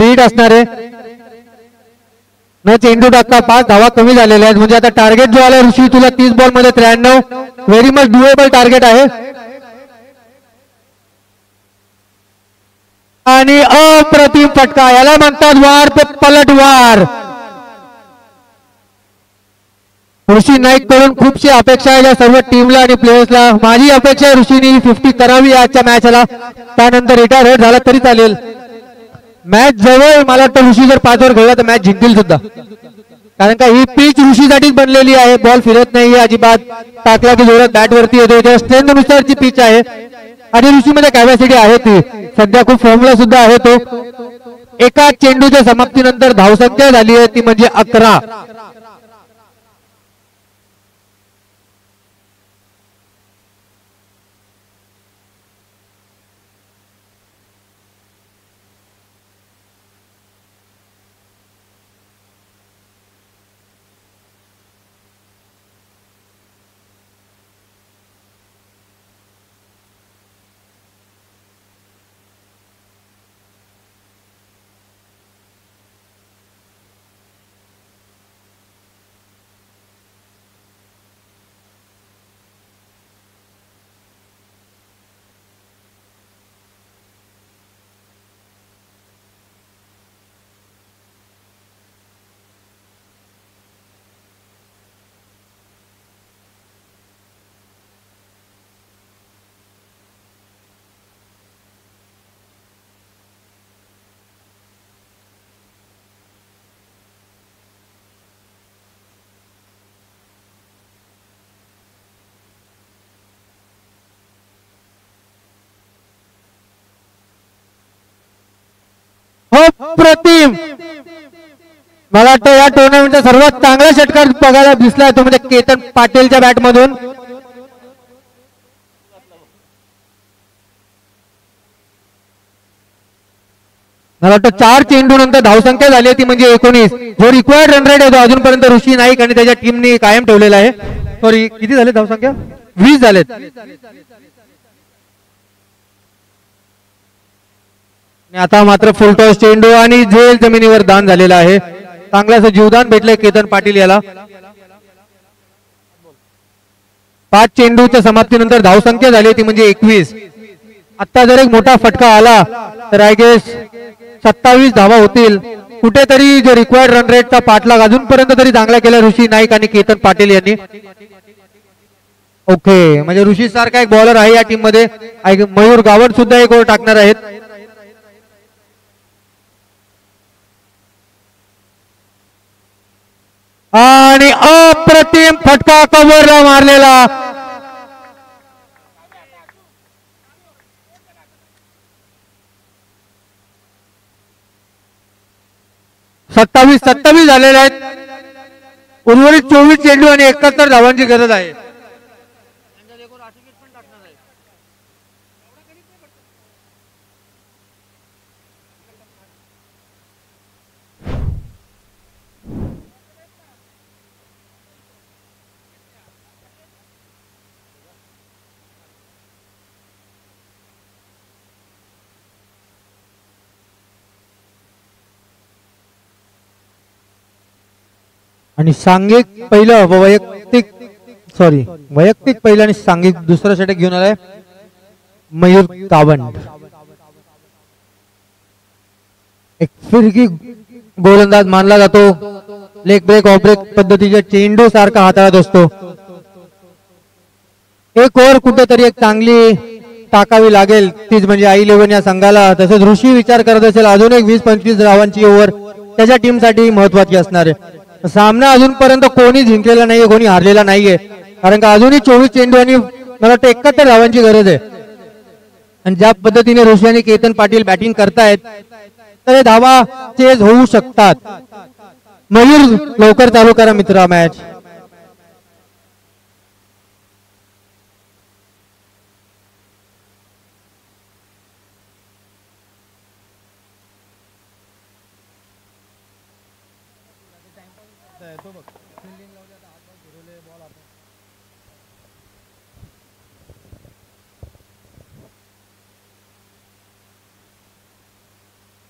फ्री हिट असणार आहे. न चेंडू टाकता 5 धावा कमी झालेल्या आहेत. म्हणजे आता टार्गेट जो आला ऋषी तुला 30 बॉल मध्ये 93, व्हेरी मच डुएबल टार्गेट आहे. आणि अप्रतिम फटका, याला म्हणतात वार पे पलटवार. ऋषी नाईक कडून खूपशी अपेक्षा आहे या सर्व टीमला आणि प्लेयर्सला. माझी अपेक्षा आहे ऋषीने 50 करावी आजच्या मॅचला, त्यानंतर रिटायर झाला तरी चालेल. मॅच जवळ, मला वाटतं ऋषी जर 5 ओव्हर खेळला तर मॅच जिंकतील सुद्धा, कारण का ही पिच ऋषीसाठीच बनलेली आहे. बॉल फिरत नाहीये अजिबात, टाकला की जोरात बॅट वरती येतो. त्या स्ट्रेंथ नुसारची पिच आहे आणि ऋषीमध्ये कॅपॅसिटी आहे. ती सध्या खूप फॉर्मला सुद्धा आहे तो. एका चेंडूच्या समाप्तीनंतर धावसंख्या झाली आहे ती म्हणजे 11. अप्रतिम, मला वाटतं या टुर्नामेंटचा सर्वात चांगला षटकार बघायला दिसला तो म्हणजे केतन पाटीलच्या बॅट मधून. मला वाटतं 4 चेंडू नंतर धावसंख्या झाली ती म्हणजे 19. जो रिक्वायर्ड रन रेट आहे तो अजूनपर्यंत ऋषी नाईक आणि त्याच्या टीमने कायम ठेवलेला आहे. सॉरी, किती झाले धावसंख्या? 20 झालेत. आता मात्र फुल टॉस चेंडू आणि झेल जमिनीवर दान झालेला आहे. चांगल्याचं जीवदान भेटलंय केतन पाटील याला. 5 चेंडूच्या समाप्तीनंतर धावसंख्या झाली ती म्हणजे 21. आता जर एक मोठा फटका आला तर आय गेस 27 धावा होतील. कुठेतरी जो रिक्वायर्ड रन रेटचा पाठलाग अजूनपर्यंत तरी चांगला केला ऋषी नाईक आणि केतन पाटील यांनी. ओके, म्हणजे ऋषी सारखा एक बॉलर आहे या टीम मध्ये. मयूर गावड सुद्धा एक ओव्हर टाकणार आहेत. आणि अप्रतिम फटका कव्हरला मारलेला. 27 झालेले आहेत. उर्वरित 24 चेंडू आणि 71 धावांची गरज आहे. आणि सांघिक पहिलं वैयक्तिक पहिलं आणि सांघिक दुसरं षटक घेऊन आलाय मयूर कावंड. एक फिरकी गोलंदाज मानला जातो. लेग ब्रेक ऑफ ब्रेक पद्धतीच्या चेंडू सारखा हाताळत असतो. एक ओव्हर कुठेतरी एक चांगली टाकावी लागेल, तीच म्हणजे I11 या संघाला. तसंच ऋषी विचार करत असेल अजून एक 20-25 धावांची ओव्हर त्याच्या टीमसाठी महत्वाची असणार आहे. सामना अजूनपर्यंत कोणी जिंकलेला नाहीये, कोणी हारलेला नाहीये, कारण का अजूनही 24 चेंडू आणि मला वाटतं 71 धावांची गरज आहे. आणि ज्या पद्धतीने ऋषी आणि केतन पाटील बॅटिंग करतायत तर हे धावा चेज होऊ शकतात. मयूर लवकर चालू करा मित्रा मॅच.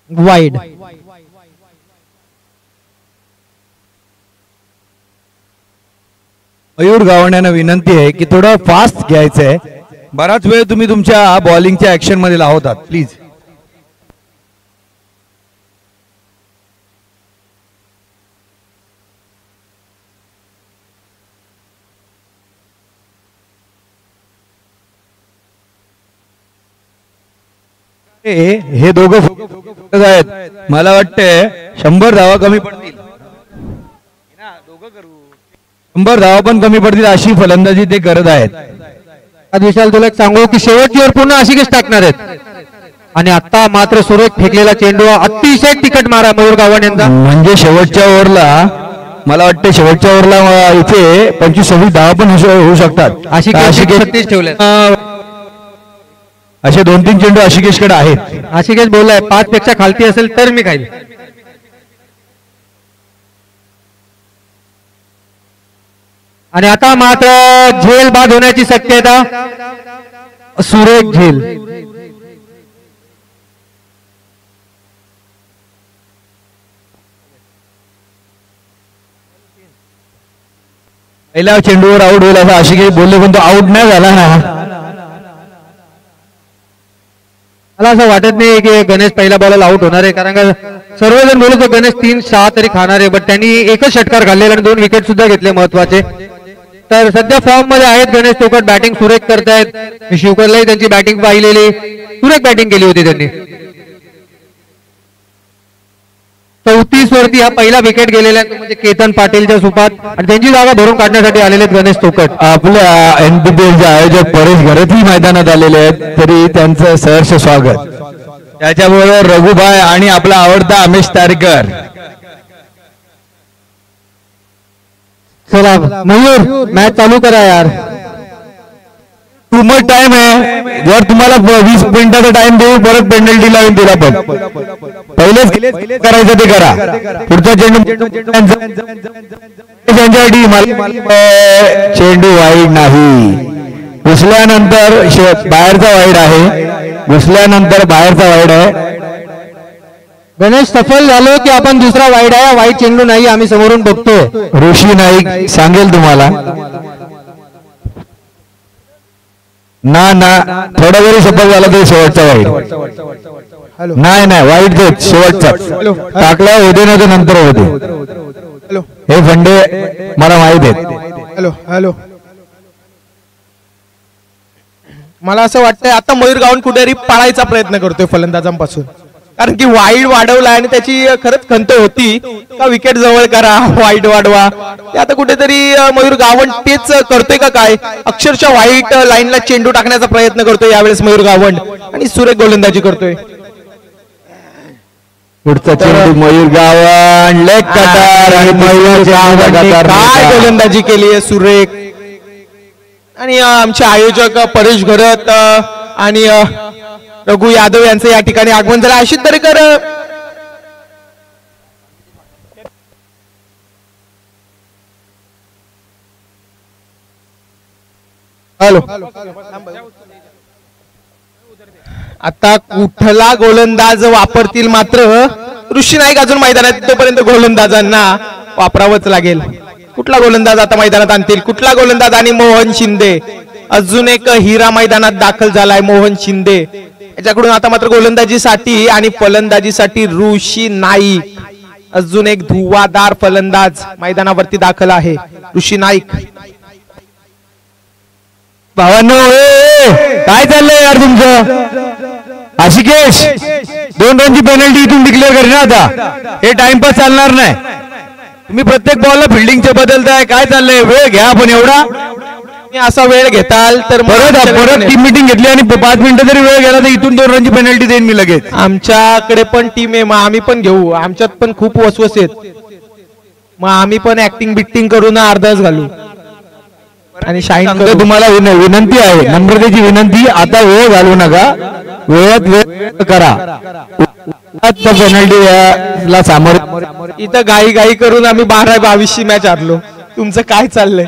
वाईड मयूर गावंड्यांना विनंती आहे की थोडं फास्ट घ्यायचंय. बराच वेळ तुम्ही तुमच्या बॉलिंगच्या ऍक्शन मध्ये लावतात प्लीज. हे दोघं आहेत. मला वाटतंय 100 धावा कमी पडतील. 100 धावा पण कमी पडतील अशी फलंदाजी ते करत आहेत. आज विशाल तुला एक सांगू की शेवटची ओव्हर पुन्हा आशिकेश टाकणार आहेत आणि आता मात्र सुरेख फेकलेला चेंडू अतिशय तिकट मारा मयूर गावंड यांचा. म्हणजे शेवटच्या ओव्हरला मला वाटतं शेवटच्या ओव्हरला इथे 25-26 धावा पण होऊ शकतात. आशिकेश ठेवले असे 2-3 चेंडू आशिकेशकडे आहेत. आशिकेश बोललाय 5 पेक्षा खालती असेल तर मी खाईल. आणि आता मात्र झेल बाद होण्याची शक्यता. सुरेख झेल. पहिल्या चेंडूवर आउट होईल असं आशिकेश बोलले पण तो आउट नाही झाला ना. मला असं वाटत नाही की गणेश पहिल्या बॉलला आउट होणार आहे कारण का सर्वजण बोलत होते गणेश 3-6 तरी खाणार आहे. बट त्यांनी एकच षटकार घाललेला आणि 2 विकेट सुद्धा घेतले महत्वाचे. तर सध्या फॉर्म मध्ये आहेत गणेश तोकट. बॅटिंग सुरेख करतायत. शिवकरलाही त्यांची बॅटिंग पाहिलेली. सुरेख बॅटिंग केली होती त्यांनी. 34 वरती हा पहिला विकेट गेलेला आहे म्हणजे केतन पाटीलच्या सुपात आणि त्यांची जागा भरून काढण्यासाठी आलेले आहेत गणेश तोकट. आपल्या एनपीपीएलचे आयोजक परेश घरतही मैदानात आलेले आहेत तरी त्यांचं सहर्ष स्वागत. त्याच्याबरोबर रघुभाई आणि आपला आवडता अमेश तारेकर. चला मयूर मॅच चालू करा यार. टू मच टाइम आहे. जर तुम्हाला 20 मिनिटाचा टाइम देऊ परत पेनल्टी लावून दिला पण पहिलेच करायचं ते करा. पुढचा चेंडू चेंडू वाईड नाही. घुसल्यानंतर बाहेरचा वाईड आहे. घुसल्यानंतर बाहेरचा वाईड आहे. गणेश सफल झालो की आपण दुसरा वाईड आहे. वाईड चेंडू नाही आम्ही समोरून बघतोय. ऋषी नाईक सांगेल तुम्हाला ना थोडा जरी सफल झाला तरी शेवटचा वाईड नाही वाईट देत शेवटचा टाकला होते ना तर नंतर होते. हे फंडे मला माहित आहेत. हॅलो मला असं वाटतंय आता मयूर गावंड कुठेतरी पाळायचा प्रयत्न करतोय फलंदाजांपासून कारण की वाईड वाढवला आणि त्याची खरंच खंत होती का विकेट जवळ करा वाईड वाढवा. ते आता कुठेतरी मयूर गावंड तेच करतोय का काय. अक्षरशः वाईट लाईनला चेंडू टाकण्याचा प्रयत्न करतोय यावेळेस मयूर गावंड आणि सुरेख गोलंदाजी करतोय. पुढचा चेंडू मयूर गावंड लेग कटर आणि मयूर काय गोलंदाजी केली आहे सुरेख. आणि आमचे आयोजक परेश घरत आणि रघु यादव यांचं या ठिकाणी आगमन झालं. आशिष दरेकर हॅलो आता कुठला गोलंदाज वापरतील मात्र ऋषी नाईक अजून मैदानात तोपर्यंत गोलंदाजांना वापरावंच लागेल. कुठला गोलंदाज आता मैदानात आणतील कुठला गोलंदाज. आणि मोहन शिंदे अजून एक हिरा मैदानात दाखल झालाय. मोहन शिंदे याच्याकडून आता मात्र गोलंदाजीसाठी आणि फलंदाजीसाठी ऋषी नाईक अजून एक धुवादार फलंदाज मैदानावरती दाखल आहे. ऋषी नाईक भावांनो काय चाललंय यार तुमचं. आशिकेश 2 रनची पेनल्टी इथून डिक्लेअर करेल ना आता. हे टाइमपास चालणार नाही. तुम्ही प्रत्येक बॉलला फिल्डिंगचे बदलताय. काय चाललंय. वेळ घ्या पण एवढा असा वेळ घेताल तर परत टीम मीटिंग घेतली आणि 5 मिनिटं जरी वेळ गेला तर इथून 2 रनची पेनल्टी देईन मी लगेच. आमच्याकडे पण टीम आहे मग आम्ही पण घेऊ. आमच्यात पण खूप वसवस आहेत मग आम्ही पण ऍक्टिंग बिक्टिंग करून अर्धाच घालू आणि शाईन करू. तुम्हाला विनंती आहे नम्रतेची विनंती. आता वेळ घालू नका. वेळात वेळ करा. पेनल्टी ला सामोरे इथं गाई करून आम्ही 12-22 मॅच हारलो. तुमचं काय चाललंय.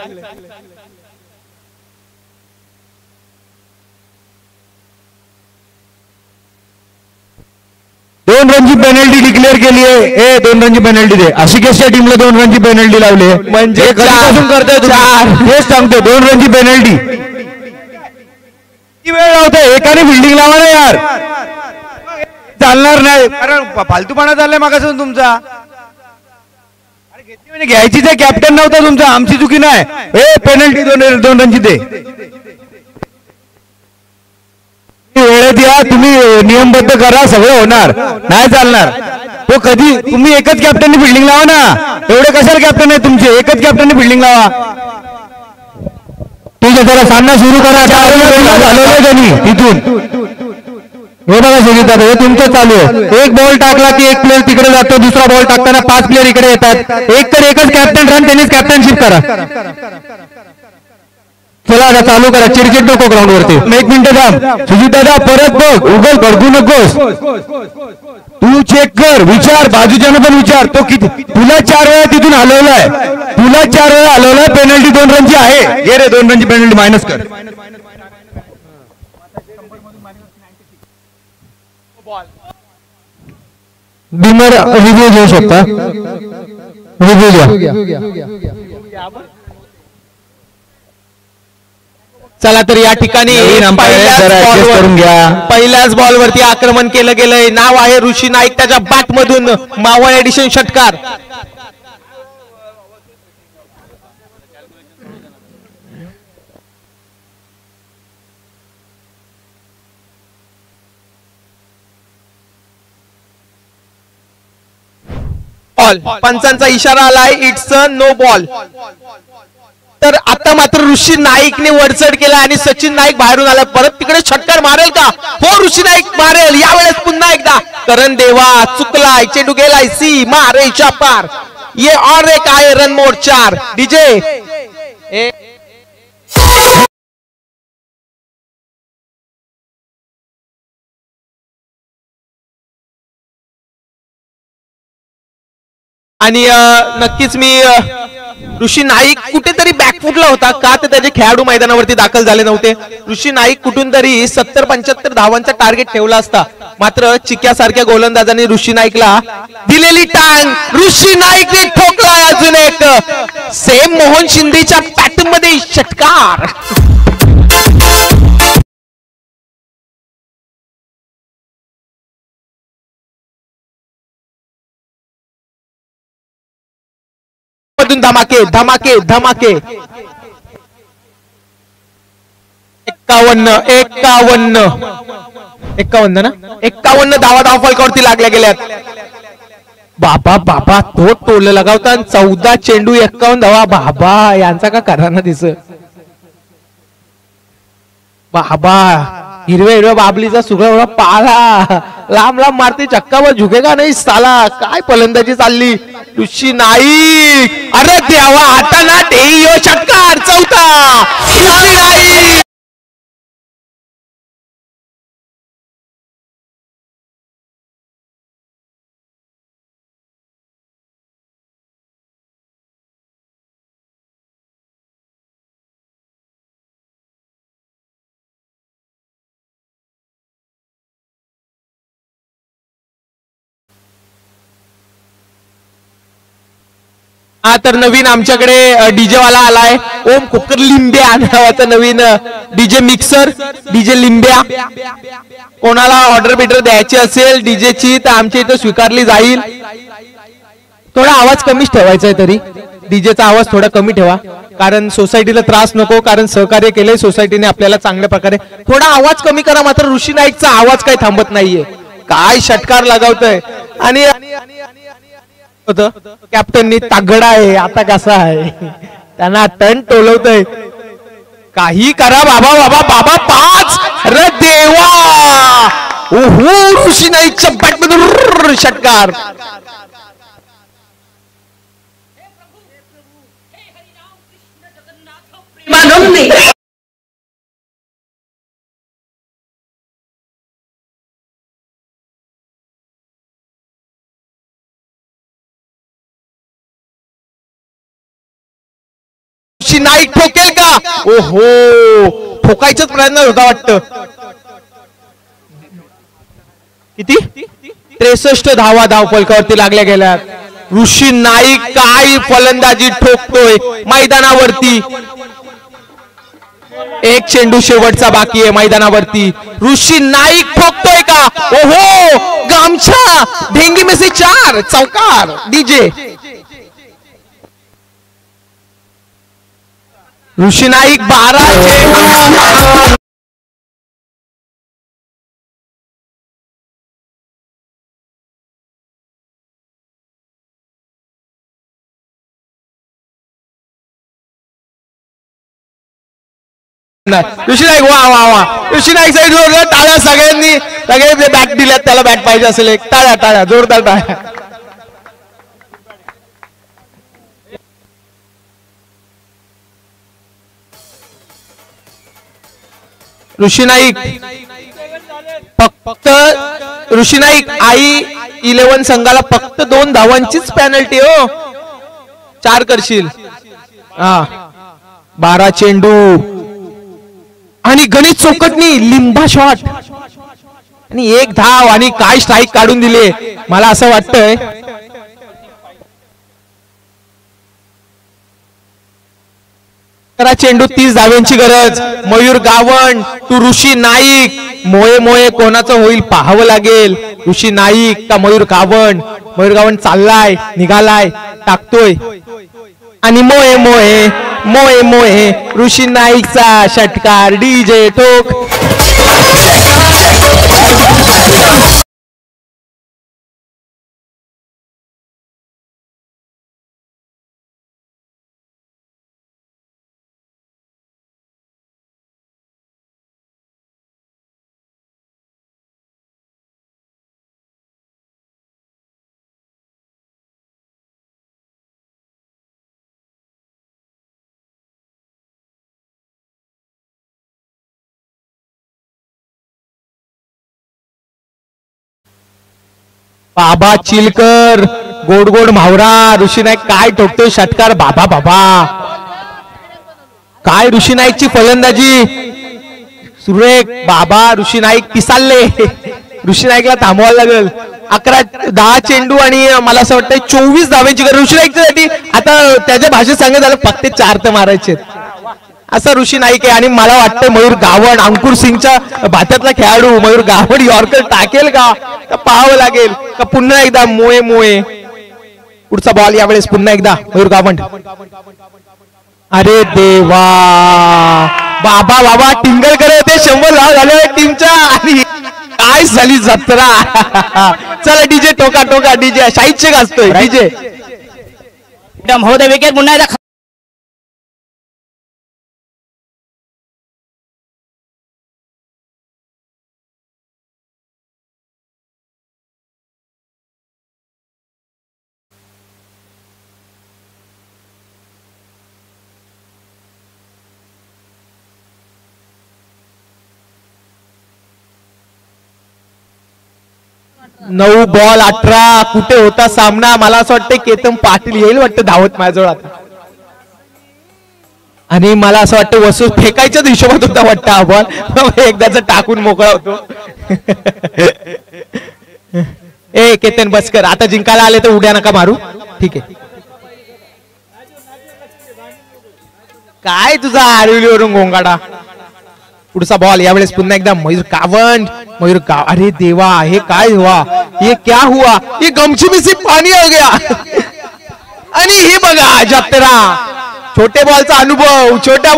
2 रनची पेनल्टी डिक्लेअर केली आहे. 2 रनची पेनल्टी दे. आशिकेशच्या टीमला 2 रनची पेनल्टी लावली आहे. म्हणजे कधीपासून करताय तुम्ही? हेच सांगतो 2 रनची पेनल्टी. किती वेळ लावतोय? एकाने फिल्डिंग लावा ना यार, चालणार नाही. कारण फालतूपणा चाललाय मागासून तुमचा. म्हणजे घ्यायची ते कॅप्टन नव्हता तुमचा, आमची चुकी नाही. पेनल्टी 2 रनची दे. वेळेत या, तुम्ही नियमबद्ध करा, सगळं होणार. नाही चालणार तो कधी. तुम्ही एकच कॅप्टननी फिल्डिंग लावा ना. एवढे कशाला कॅप्टन आहे तुमचे? एकच कॅप्टननी फिल्डिंग लावा. ठीक आहे, जरा सामना सुरू करा. झालेलं त्यांनी तिथून. हे बघा सुजित दादा, हे तुमचं चालू आहे. एक बॉल टाकला की एक प्लेअर तिकडे जातो, दुसरा बॉल टाकताना 5 प्लेअर इकडे येतात. एक तर एकच कॅप्टन रन, त्यांनीच कॅप्टनशिप करा. चला आता चालू करा, चिडचिड नको ग्राउंड वरती. एक मिनिट थांब सुजित दादा, परत बघ, उगल भडकू नकोस. तू चेक कर, विचार, बाजूच्यानं पण विचार. तो किती तुला 4 वेळा तिथून हलवलाय, तुला 4 वेळा हलवलाय. पेनल्टी 2 रनची आहे. घे रे 2 रनची पेनल्टी मायनस कर. बिमर रिव्ह्यू घेऊ शकता. रिव्ह्यू घ्या. चला तर या ठिकाणी पहिल्याच बॉलवरती आक्रमण केलं गेलंय. नाव आहे ऋषी नाईक, त्याच्या बॅट मधून मावळ एडिशन षटकार. बॉल, पंचांचा इशारा आलाय, इट्स अ नो बॉल. तर आता मात्र ऋषी नाईकने वरचढ केला आणि सचिन नाईक बाहेरून आला. परत तिकडे षटकार मारेल का? हो, ऋषी नाईक मारेल यावेळेस पुन्हा एकदा. करण देवा चुकलाय, चेंडू गेलाय सी मारेच्या पार. ये और एक आहे रन मोड 4. डीजे आणि नक्कीच मी ऋषी नाईक कुठेतरी बॅकफुटला होता का, तर त्याचे खेळाडू मैदानावरती दाखल झाले नव्हते. ऋषी नाईक कुठून तरी 70-75 धावांचा टार्गेट ठेवला असता, मात्र चिक्यासारख्या गोलंदाजांनी ऋषी नाईकला दिलेली टांग. ऋषी नाईकने ठोकलाय अजून एक. सेम मोहन शिंदेच्या पॅटर्न मध्ये षटकार. धमाके धमाके धमाके. 51 ना 51 धावा फलकावरती लागल्या गेल्यात. बाबा बाबा, तो टोल लगावता 14 चेंडू 51 धावा. बाबा यांचा का कराना दिस. बाबा हिरव्या बाबलीचा सुगळा एवढा पाला लांब लांब मारते, चक्कावर झुकेगा नाही साला. काय फलंदाजी चालली ऋषी नाईक. अरे देवा, हाताना देईयो षटकार 4था. ऋषी नाईक हा तर नवीन आमच्याकडे डीजे वाला आलाय, ओम कुकर लिंब्या नावाचा नवीन डीजे मिक्सर, डीजे लिंब्या. कोणाला ऑर्डर बिटर द्यायची असेल डीजेची तर आमच्या इथं स्वीकारली जाईल. थोडा आवाज कमीच ठेवायचा आहे, तरी डीजेचा आवाज थोडा कमी ठेवा, कारण सोसायटीला त्रास नको. कारण सहकार्य केले सोसायटीने आपल्याला चांगल्या प्रकारे. थोडा आवाज कमी करा. मात्र ऋषी नाईकचा आवाज काही थांबत नाहीये. काय षटकार लगावतोय. आणि कॅप्टननी तागडा आहे, आता कसा आहे त्यांना टन टोलवतोय. काही करा बाबा बाबा बाबा. 5. अरे देवा, ओहो, ऋषी नाईकच्या बॅटमधून षटकार. ऋषी नाईक ठोकेल का? ओहो, ठोकायचाच प्रयत्न होता वाटतं. किती 63 धावा धावफलकावरती लागल्या गेल्या. ऋषी नाईक काय फलंदाजी ठोकतोय मैदानावरती. एक चेंडू शेवटचा बाकी आहे मैदानावरती. ऋषी नाईक ठोकतोय का? ओहो, गामछा ढेंगी मेसी 4 चौकार. डीजे ऋषी नाईक 12 चेंडू. ऋषी नाईक वा वा वा. ऋषी नाईक साईड टाळ्या. सगळे बॅट दिल्यात त्याला बॅट पाहिजे असेल एक. टाळ्या जोरदार टाळ्या. ऋषी नाईक फक्त ऋषी नाईक आई 11 संघाला फक्त 2 धावांचीच पॅनल्टी हो. 4 करशील. 12 चेंडू आणि गणित चौकटनी लिंबा शॉट आणि 1 धाव आणि काय स्ट्राईक काढून दिले. मला असं वाटतंय चेंडू 30 धाव्यांची गरज. मयूर गावंड टू ऋषी नाईक. मोये कोणाचं होईल पाहावं लागेल. ऋषी नाईक का मयूर गावंड? मयूर गावंड चाललाय, निघालाय, टाकतोय आणि मोये ऋषी नाईकचा षटकार. डीजे ठोक. बाबा चिलकर गोड गोड म्हावरा. ऋषी नाईक काय ठोकतोय षटकार. बाबा काय ऋषी नाईकची फलंदाजी सुरेख. बाबा ऋषी नाईक पिसालले. ऋषी नाईकला थांबवायला लागेल. 10 चेंडू आणि मला असं वाटतं 24 धाव्यांची गरज ऋषी नाईकसाठी. आता त्याच्या भाषेत सांगत झालं फक्त 4 तर मारायचे असं ऋषी नाईक आहे. आणि मला वाटतं मयूर गावंड अंकुर सिंगच्या भात्यातला खेळाडू मयूर गावंड यॉर्कर टाकेल का पाहावं लागेल. का पुन्हा एकदा मोये. पुढचा बॉल यावेळेस पुन्हा एकदा मयूर गावंड. अरे देवा. बाबा टिंगल करत होते. 100 धावा झाले टीमच्या आणि काय झाली जत्रा. चला डीजे टोका. डीजे साहित्य गाजतोय. डीजे महोदय विकेट पुन्हा एकदा. नऊ बॉल 18. कुठे होता सामना. मला असं वाटतं केतन पाटील येईल वाटतं धावत माझ्याजवळ आता. आणि मला असं वाटतं वस्तू फेकायच्याच हिशोबात होता वाटतं हा बॉल. एकदाच टाकून मोकळा होतो. ए केतन बस कर. आता जिंकायला आले तर उड्या नका मारू. ठीक आहे. काय तुझा आरविलीवरून गोंगाडा. पुढचा बॉल यावेळेस पुन्हा एकदा मयूर गावंड. अरे देवा हे काय हुआ. ये क्या हुआ. ये गमछी में से पानी आ गया. आणि हे बघा जत्रा. छोट्या बॉलचा अनुभव. छोट्या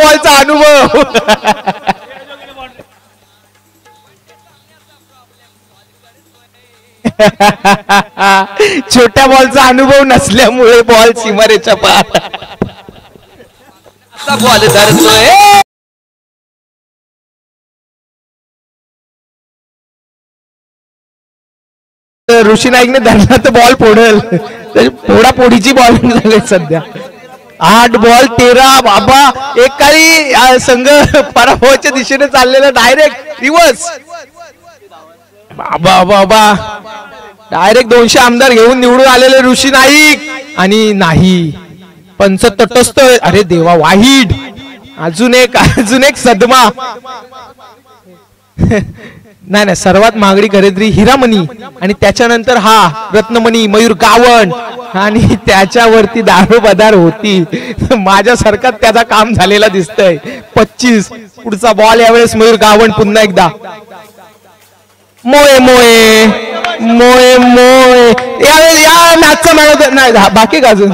बॉलचा अनुभव नसल्यामुळे बॉल सीमारेच्या पार. बॉल धरतोय. ऋषी नाईकने धरला तर बॉल फोडेल. फोडाफोडीची बॉलिंग झाली सध्या. 8 बॉल 13. बाबा एक काळी संघ पराभवाच्या दिशेने चाललेला डायरेक्ट रिव्हर्स. बाबा डायरेक्ट 200 आमदार घेऊन निवडून आलेले ऋषी नाईक. आणि नाही पंच तटस्थ. अरे देवा वाहिड. अजून एक सदमा. नाही नाही, सर्वात महागडी खरेदी हिरामणी आणि त्याच्यानंतर हा रत्नमणी मयूर गावण आणि त्याच्यावरती दारोबदार होती. माझ्यासारखा त्याचा काम झालेला दिसतंय. 25 पुढचा बॉल यावेळेस मयूर गावण पुन्हा एकदा. मोये मोये मोये मोये यावेळेस या मॅचचा मॅच नाही बाकी का अजून.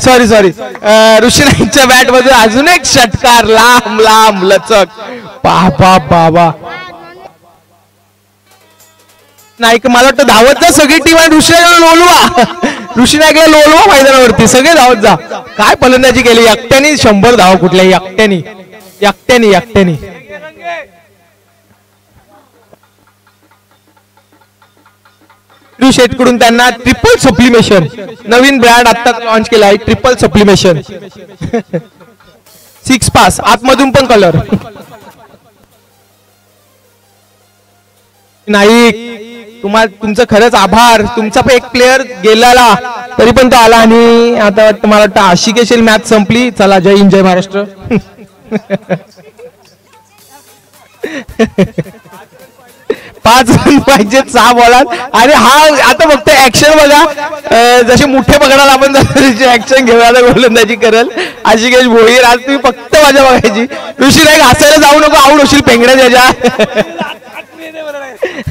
सॉरी सॉरी ऋषी नाईकच्या बॅट मध्ये अजून एक षटकार लांब लांब लचक. बाबा बाबा नाईक मला वाटतं धावत जा सगळी टीम आणि ऋषी नाईकला लोलवा. ऋषी नाईकला लोलवा मैदानावरती सगळे धावत जा. काय फलंदाजी केली एकट्याने 100 धावा कुठल्याही एकट्याने एकट्याने एकट्याने. शेटकडून त्यांना ट्रिपल सप्लिमेशन नवीन ब्रँड आता लॉन्च केला आहे. ट्रिपल सप्लिमेशन 6 पास आतमधून पण कलर. नाईक तुमचं खरंच आभार. तुमचा पण एक प्लेअर गेलेला तरी पण तो आला आणि आता वाटतं मला वाटतं आशिकेश मॅच संपली. चला जय हिंद जय महाराष्ट्र. 5 रन पाहिजे 6 बॉलात. आणि हा आता फक्त ऍक्शन बघा. जसे मोठे पकडायला आपण तशी ऍक्शन घेऊया गोलंदाजी करेल आशिकेश भोईर. आज तुम्ही फक्त माझ्या बघायची. ऋषी नाईक हसायला जाऊ नको आऊट होशील पेंगड्या त्याच्या.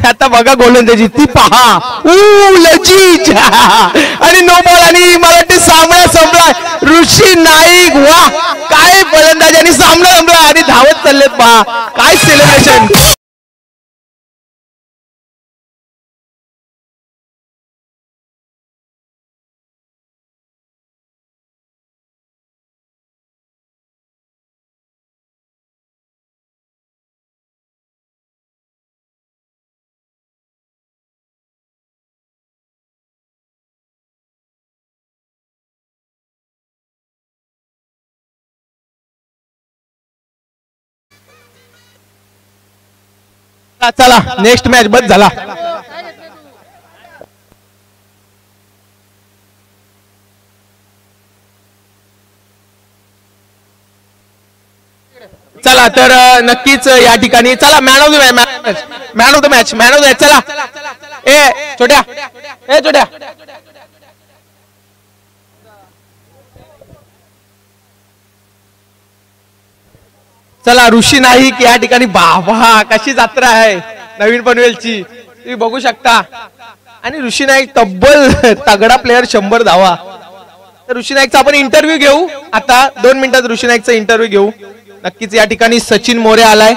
आता बघा गोलंदाजी ती पहा लजीज आणि नो बॉल आणि मला वाटते सामना संपला. ऋषी नाईक वा काय फलंदाजी आणि सामना संपला आणि धावत चाललेत पहा. काय सेलिब्रेशन. चला नेक्स्ट मॅच बस झाला. चला तर नक्कीच या ठिकाणी चला man of the match man of the match man of the match. चला ए छोट्या चला ऋषी नाईक या ठिकाणी. बाबा कशी जत्रा आहे नवीन पनवेलची तुम्ही बघू शकता. आणि ऋषी नाईक तब्बल तगडा प्लेअर 100 धावा. तर ऋषी नाईकचा आपण इंटरव्ह्यू घेऊ आता 2 मिनिटात. ऋषी नाईकचा इंटरव्ह्यू घेऊ नक्कीच. या ठिकाणी सचिन मोरे आलाय.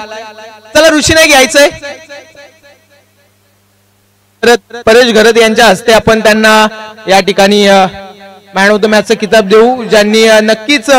चला ऋषी नाईक यायचंय. परेश घरत यांच्या हस्ते आपण त्यांना या ठिकाणी मॅन ऑफ द मॅचचा किताब देऊ ज्यांनी नक्कीच